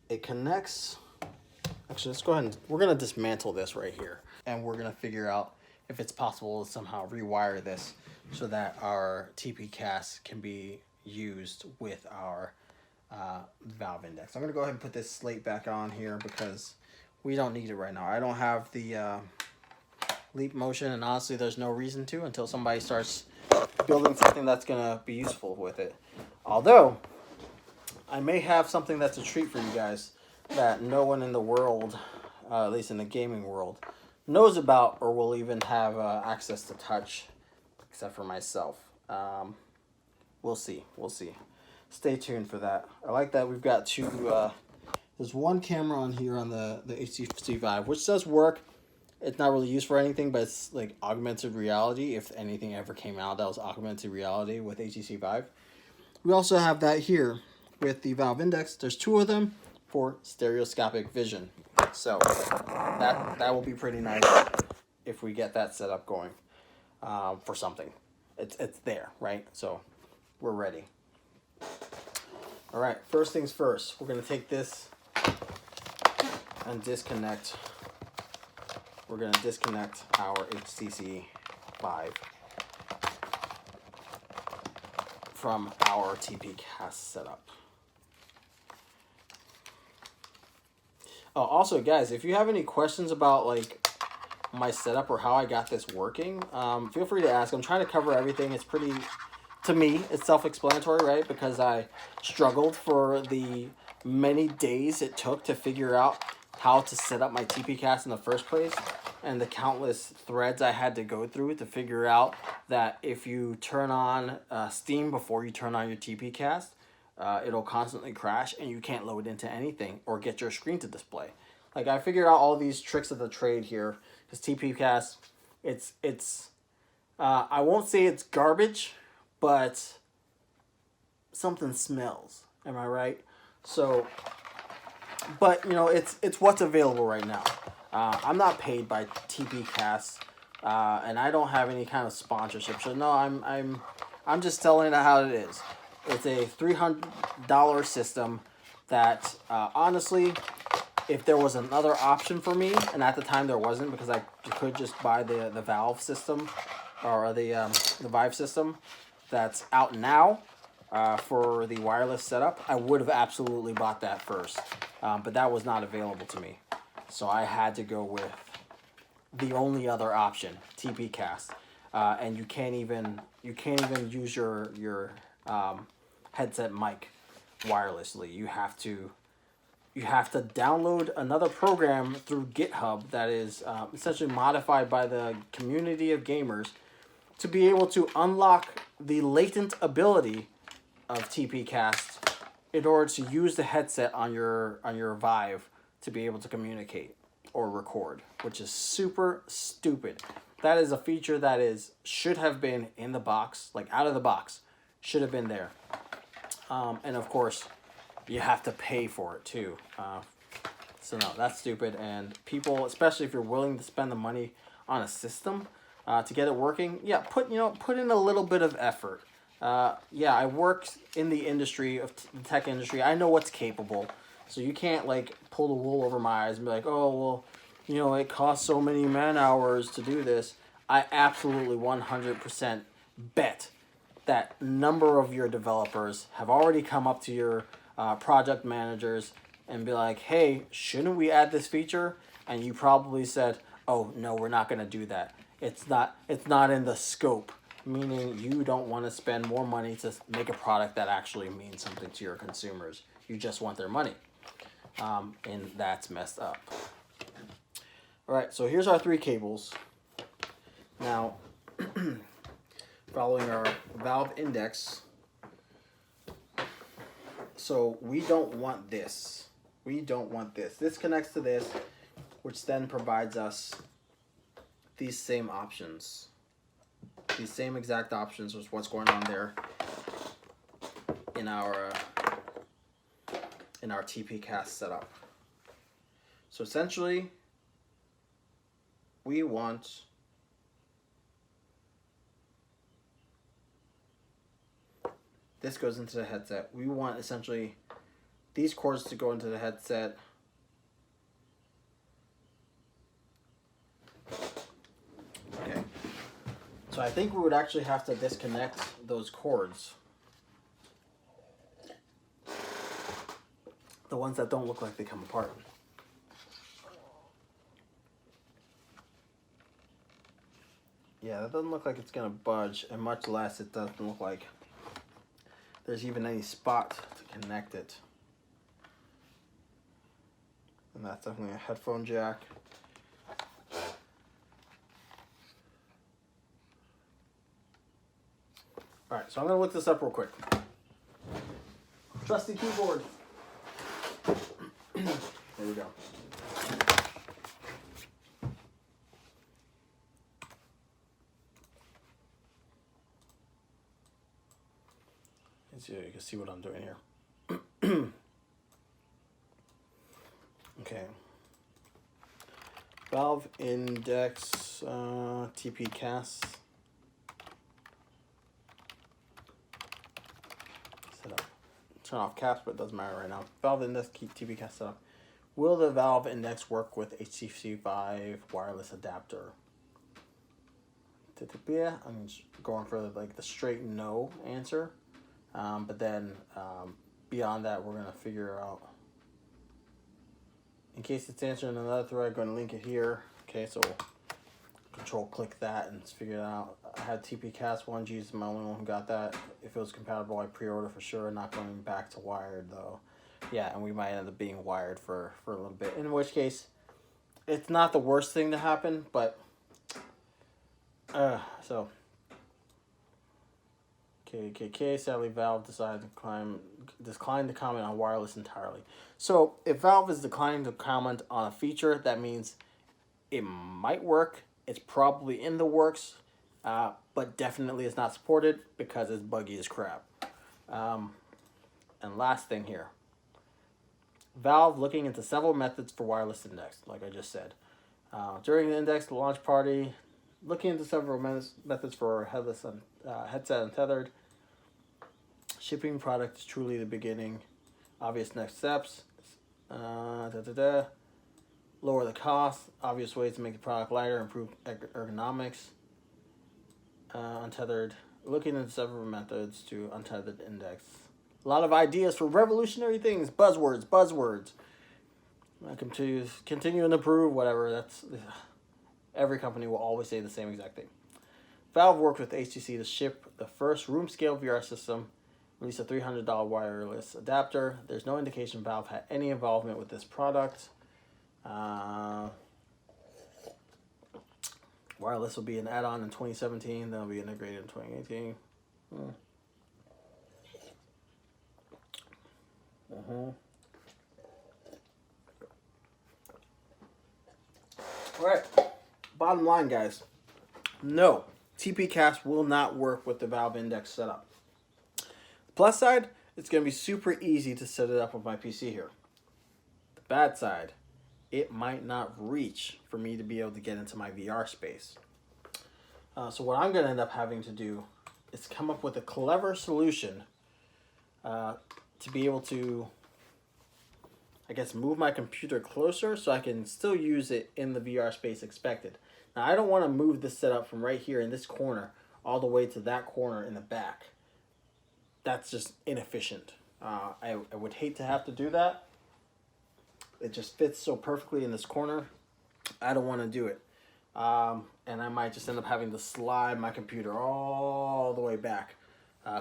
A: It connects. Actually, let's go ahead and we're gonna dismantle this right here, and we're gonna figure out if it's possible to somehow rewire this so that our TP Cast can be used with our Valve Index. I'm gonna go ahead and put this slate back on here because we don't need it right now. I don't have the Leap Motion, and honestly, there's no reason to until somebody starts building something that's going to be useful with it. Although, I may have something that's a treat for you guys that no one in the world, at least in the gaming world, knows about or will even have access to touch, except for myself. We'll see. We'll see. Stay tuned for that. I like that we've got two, there's one camera on here on the HTC Vive, which does work. It's not really used for anything, but it's like augmented reality. If anything ever came out that was augmented reality with HTC Vive. We also have that here with the Valve Index. There's two of them for stereoscopic vision. So that will be pretty nice if we get that set up going for something. It's there, right? So we're ready. All right, first things first. We're going to take this and disconnect. We're going to disconnect our HTC Vive from our TP Cast setup. Oh, also, guys, if you have any questions about like my setup or how I got this working, feel free to ask. I'm trying to cover everything. It's pretty, to me, it's self-explanatory, right? Because I struggled for the many days it took to figure out how to set up my TPcast in the first place, and the countless threads I had to go through to figure out that if you turn on Steam before you turn on your TPcast, it'll constantly crash and you can't load into anything or get your screen to display. Like, I figured out all these tricks of the trade here, because TPcast, it's I won't say it's garbage, but something smells. Am I right? So, but you know, it's what's available right now. I'm not paid by TPcast, and I don't have any kind of sponsorship. So no, I'm just telling it how it is. It's a $300 system that, honestly, if there was another option for me, and at the time there wasn't, because I could just buy the Valve system, or the Vive system that's out now for the wireless setup, I would have absolutely bought that first. But that was not available to me. So I had to go with the only other option, TPcast. And you can't even use your headset mic wirelessly. You have to download another program through GitHub that is essentially modified by the community of gamers to be able to unlock the latent ability of TPcast in order to use the headset on your Vive to be able to communicate or record, which is super stupid. That is a feature that should have been in the box, like out of the box, should have been there. And of course, you have to pay for it too. So no, that's stupid. And people, especially if you're willing to spend the money on a system to get it working, yeah, put in a little bit of effort. Yeah, I worked in the industry of the tech industry. I know what's capable. So you can't like pull the wool over my eyes and be like, oh well, it costs so many man hours to do this. I absolutely 100% bet that number of your developers have already come up to your project managers and be like, hey, shouldn't we add this feature? And you probably said, oh no, we're not going to do that. It's not in the scope, meaning you don't want to spend more money to make a product that actually means something to your consumers. You just want their money. And that's messed up. All right, so here's our 3 cables. Now, following our Valve Index, so we don't want this. We don't want this. This connects to this, which then provides us these same options. These same exact options is what's going on there in our TPcast setup. So essentially, we want this goes into the headset. We want essentially these cords to go into the headset. Okay. So I think we would actually have to disconnect those cords. The ones that don't look like they come apart. Yeah, that doesn't look like it's gonna budge, and much less it doesn't look like there's even any spot to connect it. And that's definitely a headphone jack. Alright, so I'm gonna look this up real quick. Trusty keyboard. There we go. So you can see what I'm doing here. Okay. Valve Index TPcast setup. Turn off caps, but it doesn't matter right now. Valve Index TPcast setup. Will the Valve Index work with HTC Vive wireless adapter? I'm going for like the straight no answer. But then beyond that, we're going to figure out, in case it's answering another thread, I'm going to link it here. Okay, so control click that and figure it out. I had TPcast 1G, is my only one who got that. If it was compatible, I pre-order for sure. Not going back to wired though. Yeah, and we might end up being wired for a little bit. In which case, it's not the worst thing to happen, but so KKK, sadly, Valve decided to decline to comment on wireless entirely. So if Valve is declining to comment on a feature, that means it might work. It's probably in the works, but definitely it's not supported because it's buggy as crap. And last thing here, Valve looking into several methods for wireless index, like I just said. During the index launch party, looking into several methods for headless headset untethered. Shipping product is truly the beginning. Obvious next steps. Lower the cost. Obvious ways to make the product lighter, improve ergonomics. Untethered. Looking into several methods to untethered index. A lot of ideas for revolutionary things. Buzzwords. Continue and improve. Whatever. That's every company will always say the same exact thing. Valve worked with HTC to ship the first room-scale VR system. Release a $300 wireless adapter. There's no indication Valve had any involvement with this product. Wireless will be an add-on in 2017. Then will be integrated in 2018. All right. Bottom line, guys. No, TPCast will not work with the Valve Index setup. Plus side, it's going to be super easy to set it up with my PC here. The bad side, it might not reach for me to be able to get into my VR space. So what I'm going to end up having to do is come up with a clever solution to be able to, I guess, move my computer closer so I can still use it in the VR space expected. Now, I don't want to move this setup from right here in this corner all the way to that corner in the back. That's just inefficient. I would hate to have to do that. It just fits so perfectly in this corner. I don't want to do it. And I might just end up having to slide my computer all the way back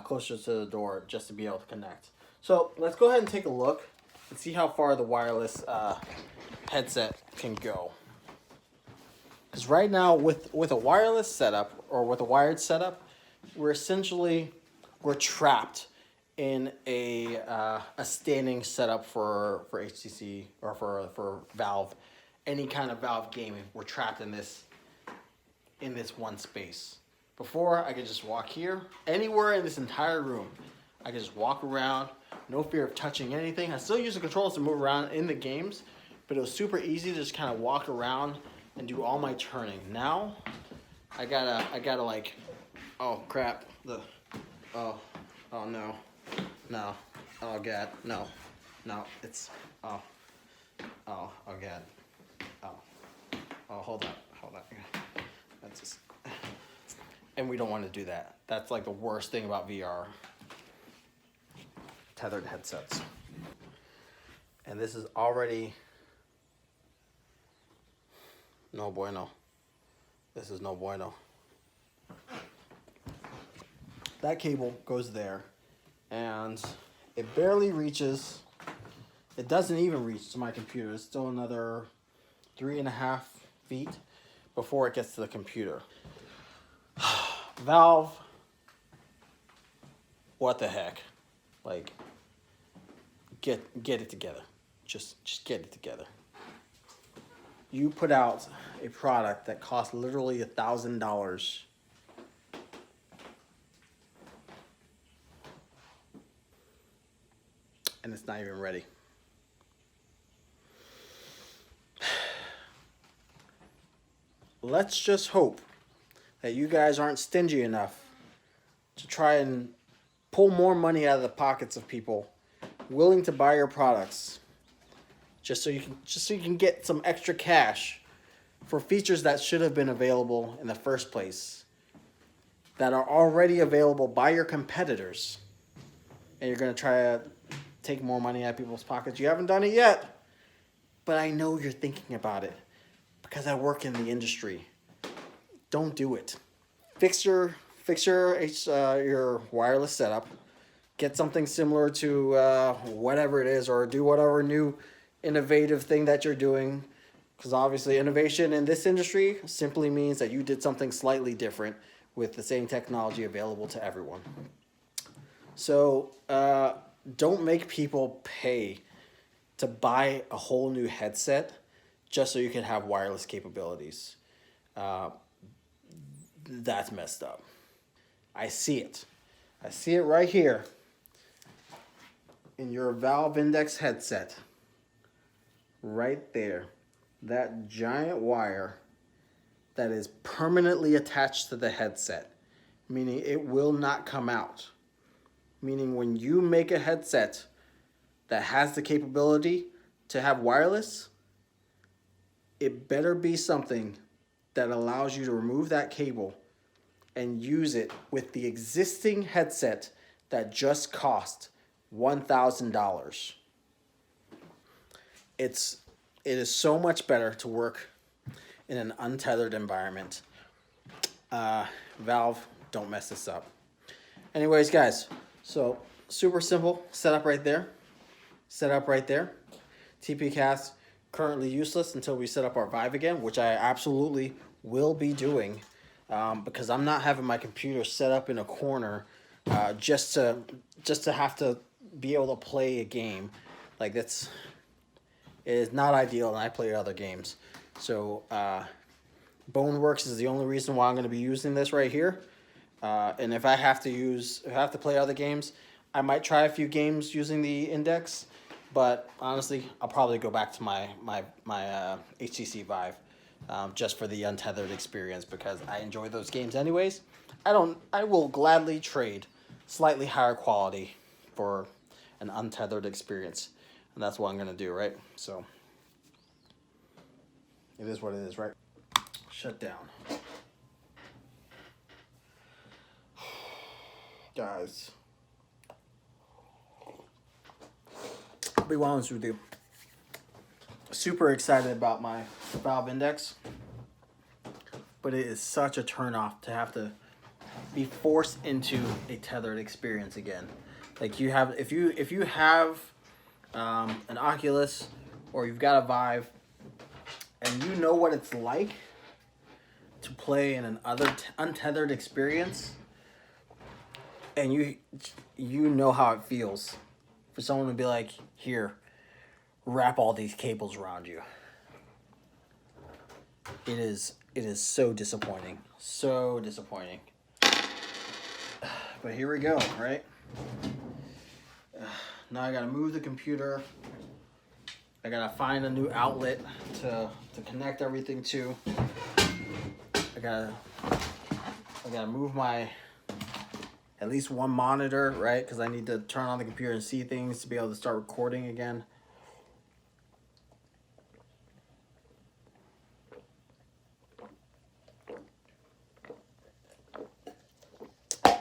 A: closer to the door just to be able to connect. So let's go ahead and take a look and see how far the wireless headset can go. Because right now with a wireless setup or with a wired setup, we're trapped in a standing setup for HTC or for Valve, any kind of Valve gaming. We're trapped in this one space. Before, I could just walk here, anywhere in this entire room. I could just walk around, no fear of touching anything. I still use the controls to move around in the games, but it was super easy to just kind of walk around and do all my turning. Now, I gotta like, oh crap, oh no, oh god, no, it's, oh god, hold up, that's just, and we don't want to do that. That's like the worst thing about VR, tethered headsets. And this is already no bueno. This is no bueno. That cable goes there, and it barely reaches. It doesn't even reach to my computer. It's still another 3.5 feet before it gets to the computer. Valve, what the heck? Like, get it together. Just get it together. You put out a product that costs literally $1,000. And it's not even ready. Let's just hope that you guys aren't stingy enough to try and pull more money out of the pockets of people willing to buy your products just so you can get some extra cash for features that should have been available in the first place, that are already available by your competitors, and you're going to try to take more money out of people's pockets. You haven't done it yet, but I know you're thinking about it because I work in the industry. Don't do it. Fix your wireless setup. get something similar to whatever it is, or do whatever new innovative thing that you're doing. Because obviously, innovation in this industry simply means that you did something slightly different with the same technology available to everyone. So don't make people pay to buy a whole new headset just so you can have wireless capabilities. That's messed up. I see it. I see it right here in your Valve Index headset. Right there. That giant wire that is permanently attached to the headset, meaning it will not come out. Meaning when you make a headset that has the capability to have wireless, it better be something that allows you to remove that cable and use it with the existing headset that just cost $1,000. It is so much better to work in an untethered environment. Valve, don't mess this up. Anyways, guys, so super simple setup right there. TPCast currently useless until we set up our Vive again, which I absolutely will be doing, because I'm not having my computer set up in a corner just to have to be able to play a game. Like, it is not ideal, and I play other games. So Boneworks is the only reason why I'm going to be using this right here. And if I have to play other games, I might try a few games using the Index. But honestly, I'll probably go back to my HTC Vive just for the untethered experience, because I enjoy those games anyways. I will gladly trade slightly higher quality for an untethered experience. And that's what I'm going to do, right? So it is what it is, right? Shut down. Guys, I'll be honest with you. Super excited about my Valve Index, but it is such a turnoff to have to be forced into a tethered experience again. Like, if you have an Oculus, or you've got a Vive, and you know what it's like to play in an untethered experience, and you know how it feels for someone to be like, here, wrap all these cables around you. It is so disappointing. So disappointing. But here we go, right? Now I gotta move the computer. I gotta find a new outlet to connect everything to. I gotta move my at least one monitor, right? Because I need to turn on the computer and see things to be able to start recording again.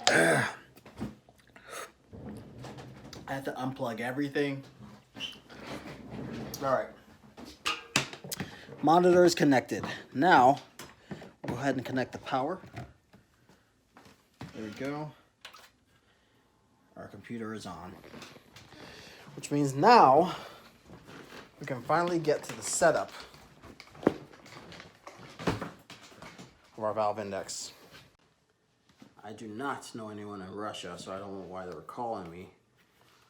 A: I have to unplug everything. All right. Monitor is connected. Now, go ahead and connect the power. There we go. Our computer is on. Which means now we can finally get to the setup of our Valve Index. I do not know anyone in Russia, so I don't know why they were calling me.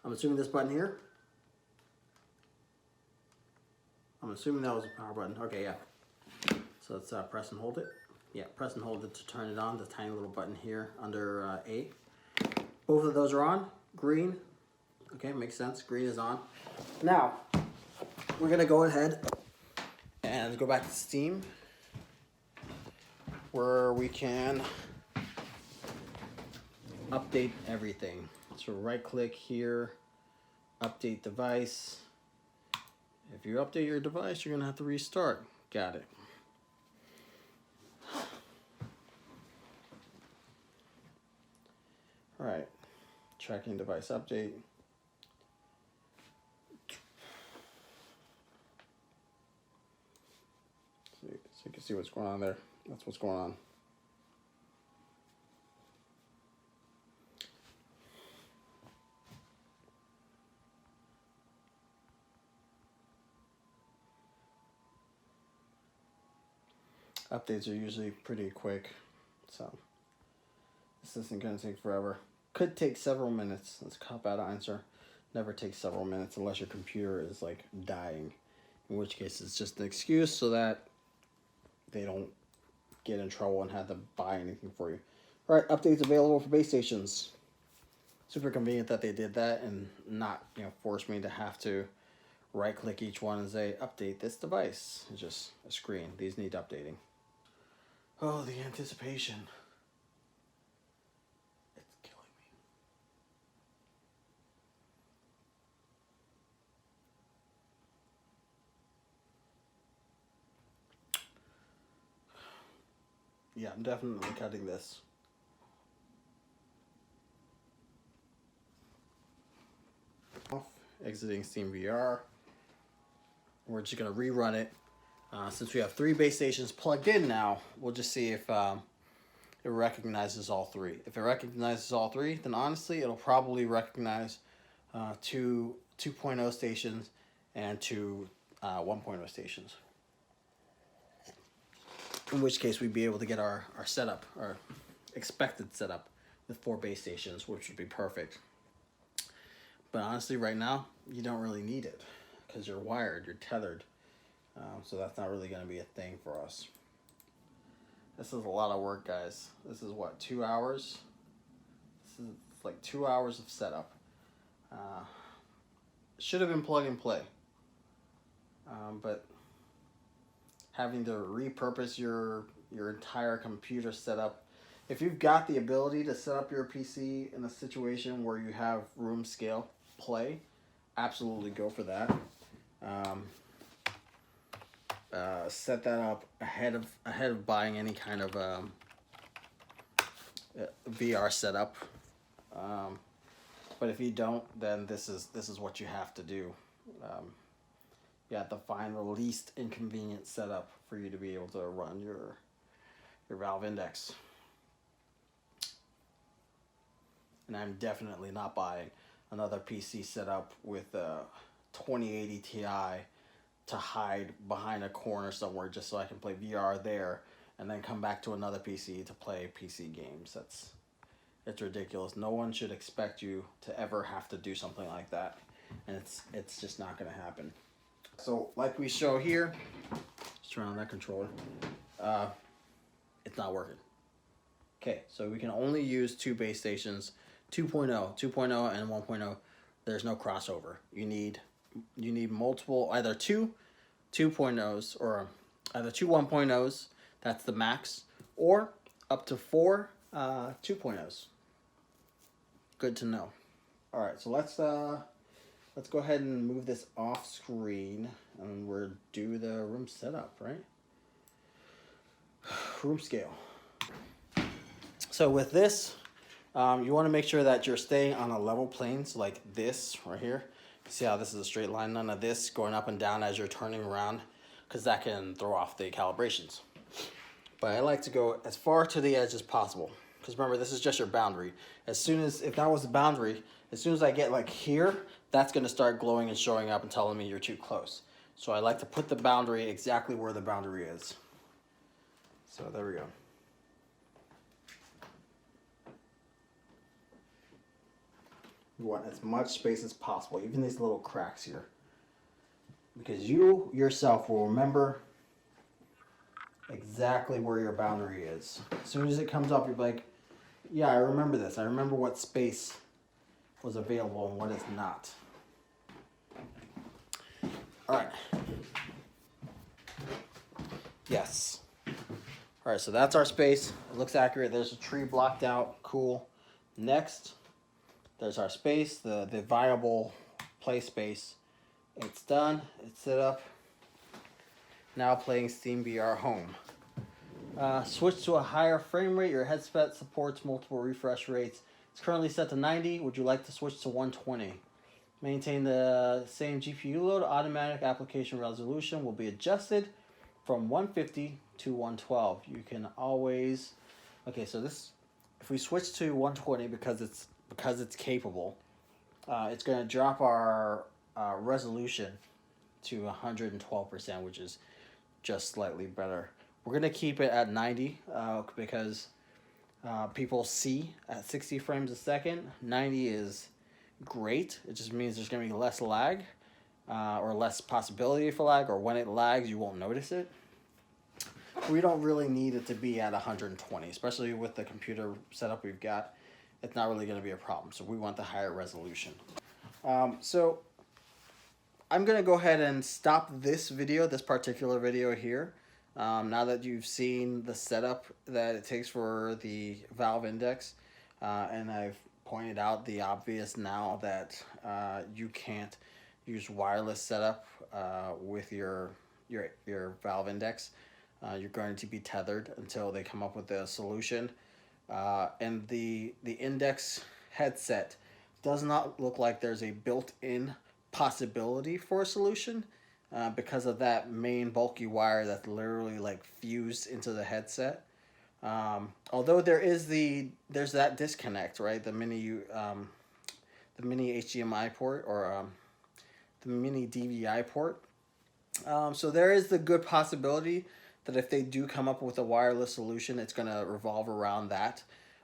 A: I'm assuming this button here. I'm assuming that was a power button. Okay, yeah. So let's press and hold it. Yeah, press and hold it to turn it on. The tiny little button here under A. Both of those are on. Green. Okay, makes sense. Green is on. Now, we're going to go ahead and go back to Steam, where we can update everything. So right click here, update device. If you update your device, you're gonna have to restart. Got it. All right, tracking device update. So you can see what's going on there. That's what's going on. Updates are usually pretty quick, so this isn't going to take forever. Could take several minutes. Let's cop out answer. Never takes several minutes unless your computer is like dying, in which case it's just an excuse so that they don't get in trouble and have to buy anything for you. All right, updates available for base stations. Super convenient that they did that and not, force me to have to right click each one and say update this device. It's just a screen. These need updating. Oh, the anticipation. It's killing me. Yeah, I'm definitely cutting this. Off, exiting Steam VR. We're just going to rerun it. Since we have 3 base stations plugged in now, we'll just see if it recognizes all 3. If it recognizes all 3, then honestly, it'll probably recognize 2 2.0 stations and 2 1.0 stations. In which case, we'd be able to get our setup, our expected setup, with 4 base stations, which would be perfect. But honestly, right now, you don't really need it because you're wired, you're tethered. So that's not really going to be a thing for us. This is a lot of work, guys. This is what, 2 hours? This is like 2 hours of setup. Should have been plug and play. But having to repurpose your entire computer setup. If you've got the ability to set up your PC in a situation where you have room scale play, absolutely go for that. Set that up ahead of buying any kind of VR setup. But if you don't, then this is what you have to do. You have to find the least inconvenient setup for you to be able to run your Valve Index. And I'm definitely not buying another PC setup with a 2080 Ti to hide behind a corner somewhere just so I can play VR there and then come back to another PC to play PC games. It's ridiculous. No one should expect you to ever have to do something like that, and it's just not going to happen. So like we show here, let's turn on that controller. It's not working. Okay, so we can only use 2 base stations, 2.0 and 1.0. There's no crossover. You need multiple, either 2 2.0s or either 2 1.0s, that's the max, or up to 4 2.0s. Good to know. All right, so let's go ahead and move this off screen and we'll do the room setup, right? Room scale. So with this, you want to make sure that you're staying on a level plane, so like this right here. See how this is a straight line? None of this going up and down as you're turning around, because that can throw off the calibrations. But I like to go as far to the edge as possible, because remember, this is just your boundary. If that was the boundary, as soon as I get like here, that's going to start glowing and showing up and telling me you're too close. So I like to put the boundary exactly where the boundary is. So there we go. You want as much space as possible, even these little cracks here. Because you yourself will remember exactly where your boundary is. As soon as it comes up, you'll be like, yeah, I remember this. I remember what space was available and what is not. All right. Yes. All right, so that's our space. It looks accurate. There's a tree blocked out. Cool. Next, there's our space, the viable play space. It's done. It's set up. Now playing Steam VR Home. Switch to a higher frame rate. Your headset supports multiple refresh rates. It's currently set to 90. Would you like to switch to 120? Maintain the same GPU load. Automatic application resolution will be adjusted from 150 to 112. You can always... Okay, so this... If we switch to 120 because it's capable, it's going to drop our resolution to 112%, which is just slightly better. We're gonna keep it at 90 because people see at 60 frames a second. 90 is great. It just means there's gonna be less lag, or less possibility for lag, or when it lags, you won't notice it. We don't really need it to be at 120, especially with the computer setup we've got. It's not really going to be a problem, so we want the higher resolution. So I'm going to go ahead and stop this video, this particular video here. Now that you've seen the setup that it takes for the Valve Index, and I've pointed out the obvious now that you can't use wireless setup with your Valve Index. You're going to be tethered until they come up with a solution. And the Index headset does not look like there's a built-in possibility for a solution because of that main bulky wire that's literally like fused into the headset. Although there's that disconnect, right? The mini HDMI port, or the mini DVI port. So there is the good possibility that if they do come up with a wireless solution, it's going to revolve around that.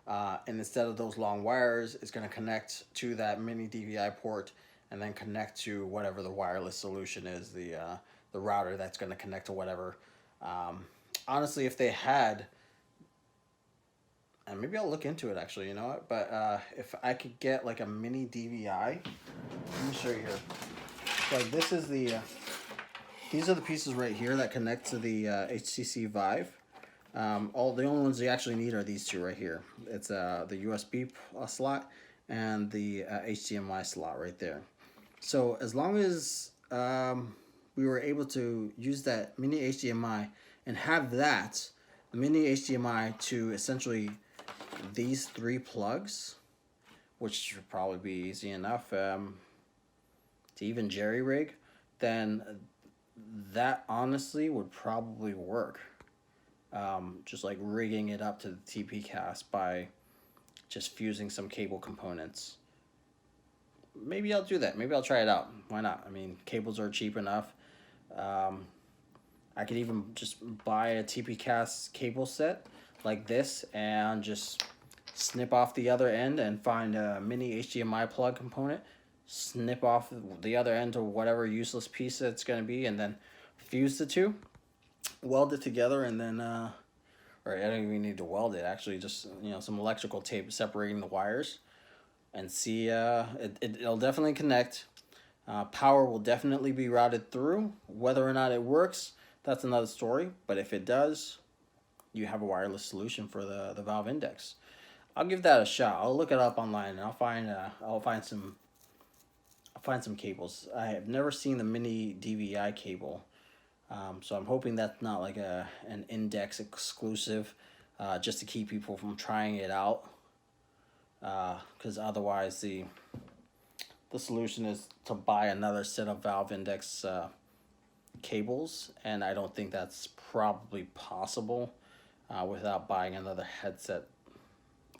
A: And instead of those long wires, it's going to connect to that mini DVI port and then connect to whatever the wireless solution is, the router that's going to connect to whatever. Honestly, if they had, and maybe I'll look into it actually, you know what? But if I could get like a mini DVI, let me show you here. So this is these are the pieces right here that connect to the HTC Vive. The only ones you actually need are these two right here. It's the USB slot and the HDMI slot right there. So as long as we were able to use that mini HDMI and have that, the mini HDMI to essentially these three plugs, which should probably be easy enough to even jerry rig, then that honestly would probably work. Just like rigging it up to the TPcast by just fusing some cable components. Maybe I'll do that. Maybe I'll try it out. Why not? I mean, cables are cheap enough. I could even just buy a TPcast cable set like this and just snip off the other end and find a mini HDMI plug component, snip off the other end to whatever useless piece it's going to be, and then fuse the two, weld it together, and then or I don't even need to weld it, actually just, you know, some electrical tape separating the wires, and see it'll definitely connect. Power will definitely be routed through. Whether or not it works, that's another story, but if it does, you have a wireless solution for the Valve Index. I'll give that a shot. I'll look it up online and I'll find some cables. I have never seen the mini DVI cable, so I'm hoping that's not like an Index exclusive, just to keep people from trying it out. Because otherwise the solution is to buy another set of Valve Index cables, and I don't think that's probably possible without buying another headset.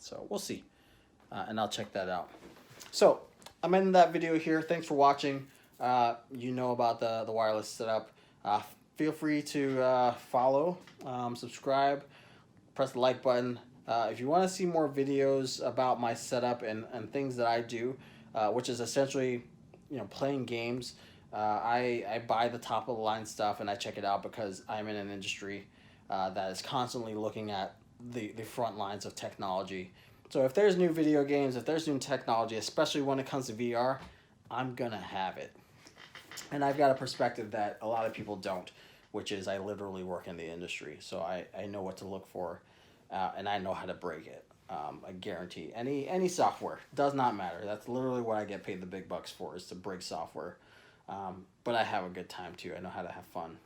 A: So we'll see, and I'll check that out. So I'm ending that video here. Thanks for watching. You know about the wireless setup. Feel free to follow, subscribe, press the like button. If you want to see more videos about my setup and things that I do, which is essentially, you know, playing games, I buy the top of the line stuff and I check it out because I'm in an industry that is constantly looking at the front lines of technology. So if there's new video games, if there's new technology, especially when it comes to VR, I'm gonna have it. And I've got a perspective that a lot of people don't, which is I literally work in the industry, so I know what to look for, and I know how to break it. I guarantee any software, does not matter. That's literally what I get paid the big bucks for, is to break software. But I have a good time too. I know how to have fun.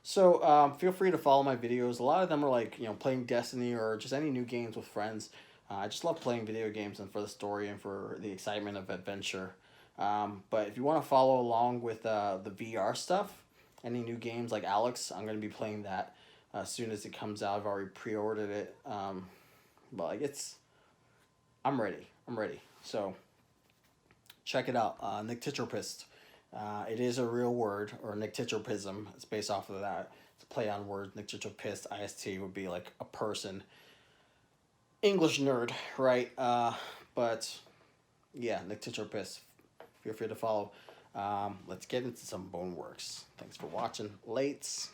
A: So feel free to follow my videos. A lot of them are like, you know, playing Destiny or just any new games with friends. I just love playing video games and for the story and for the excitement of adventure. But if you want to follow along with the VR stuff, any new games like Alex, I'm going to be playing that as soon as it comes out. I've already pre-ordered it. But like I'm ready. So check it out. Nyctitropist. It is a real word, or nyctitropism. It's based off of that. It's a play on words. Nick Churchill pissed. IST would be like a person. English nerd, right? But yeah, Nick Churchill pissed. Feel free to follow. Let's get into some Boneworks. Thanks for watching. Lates.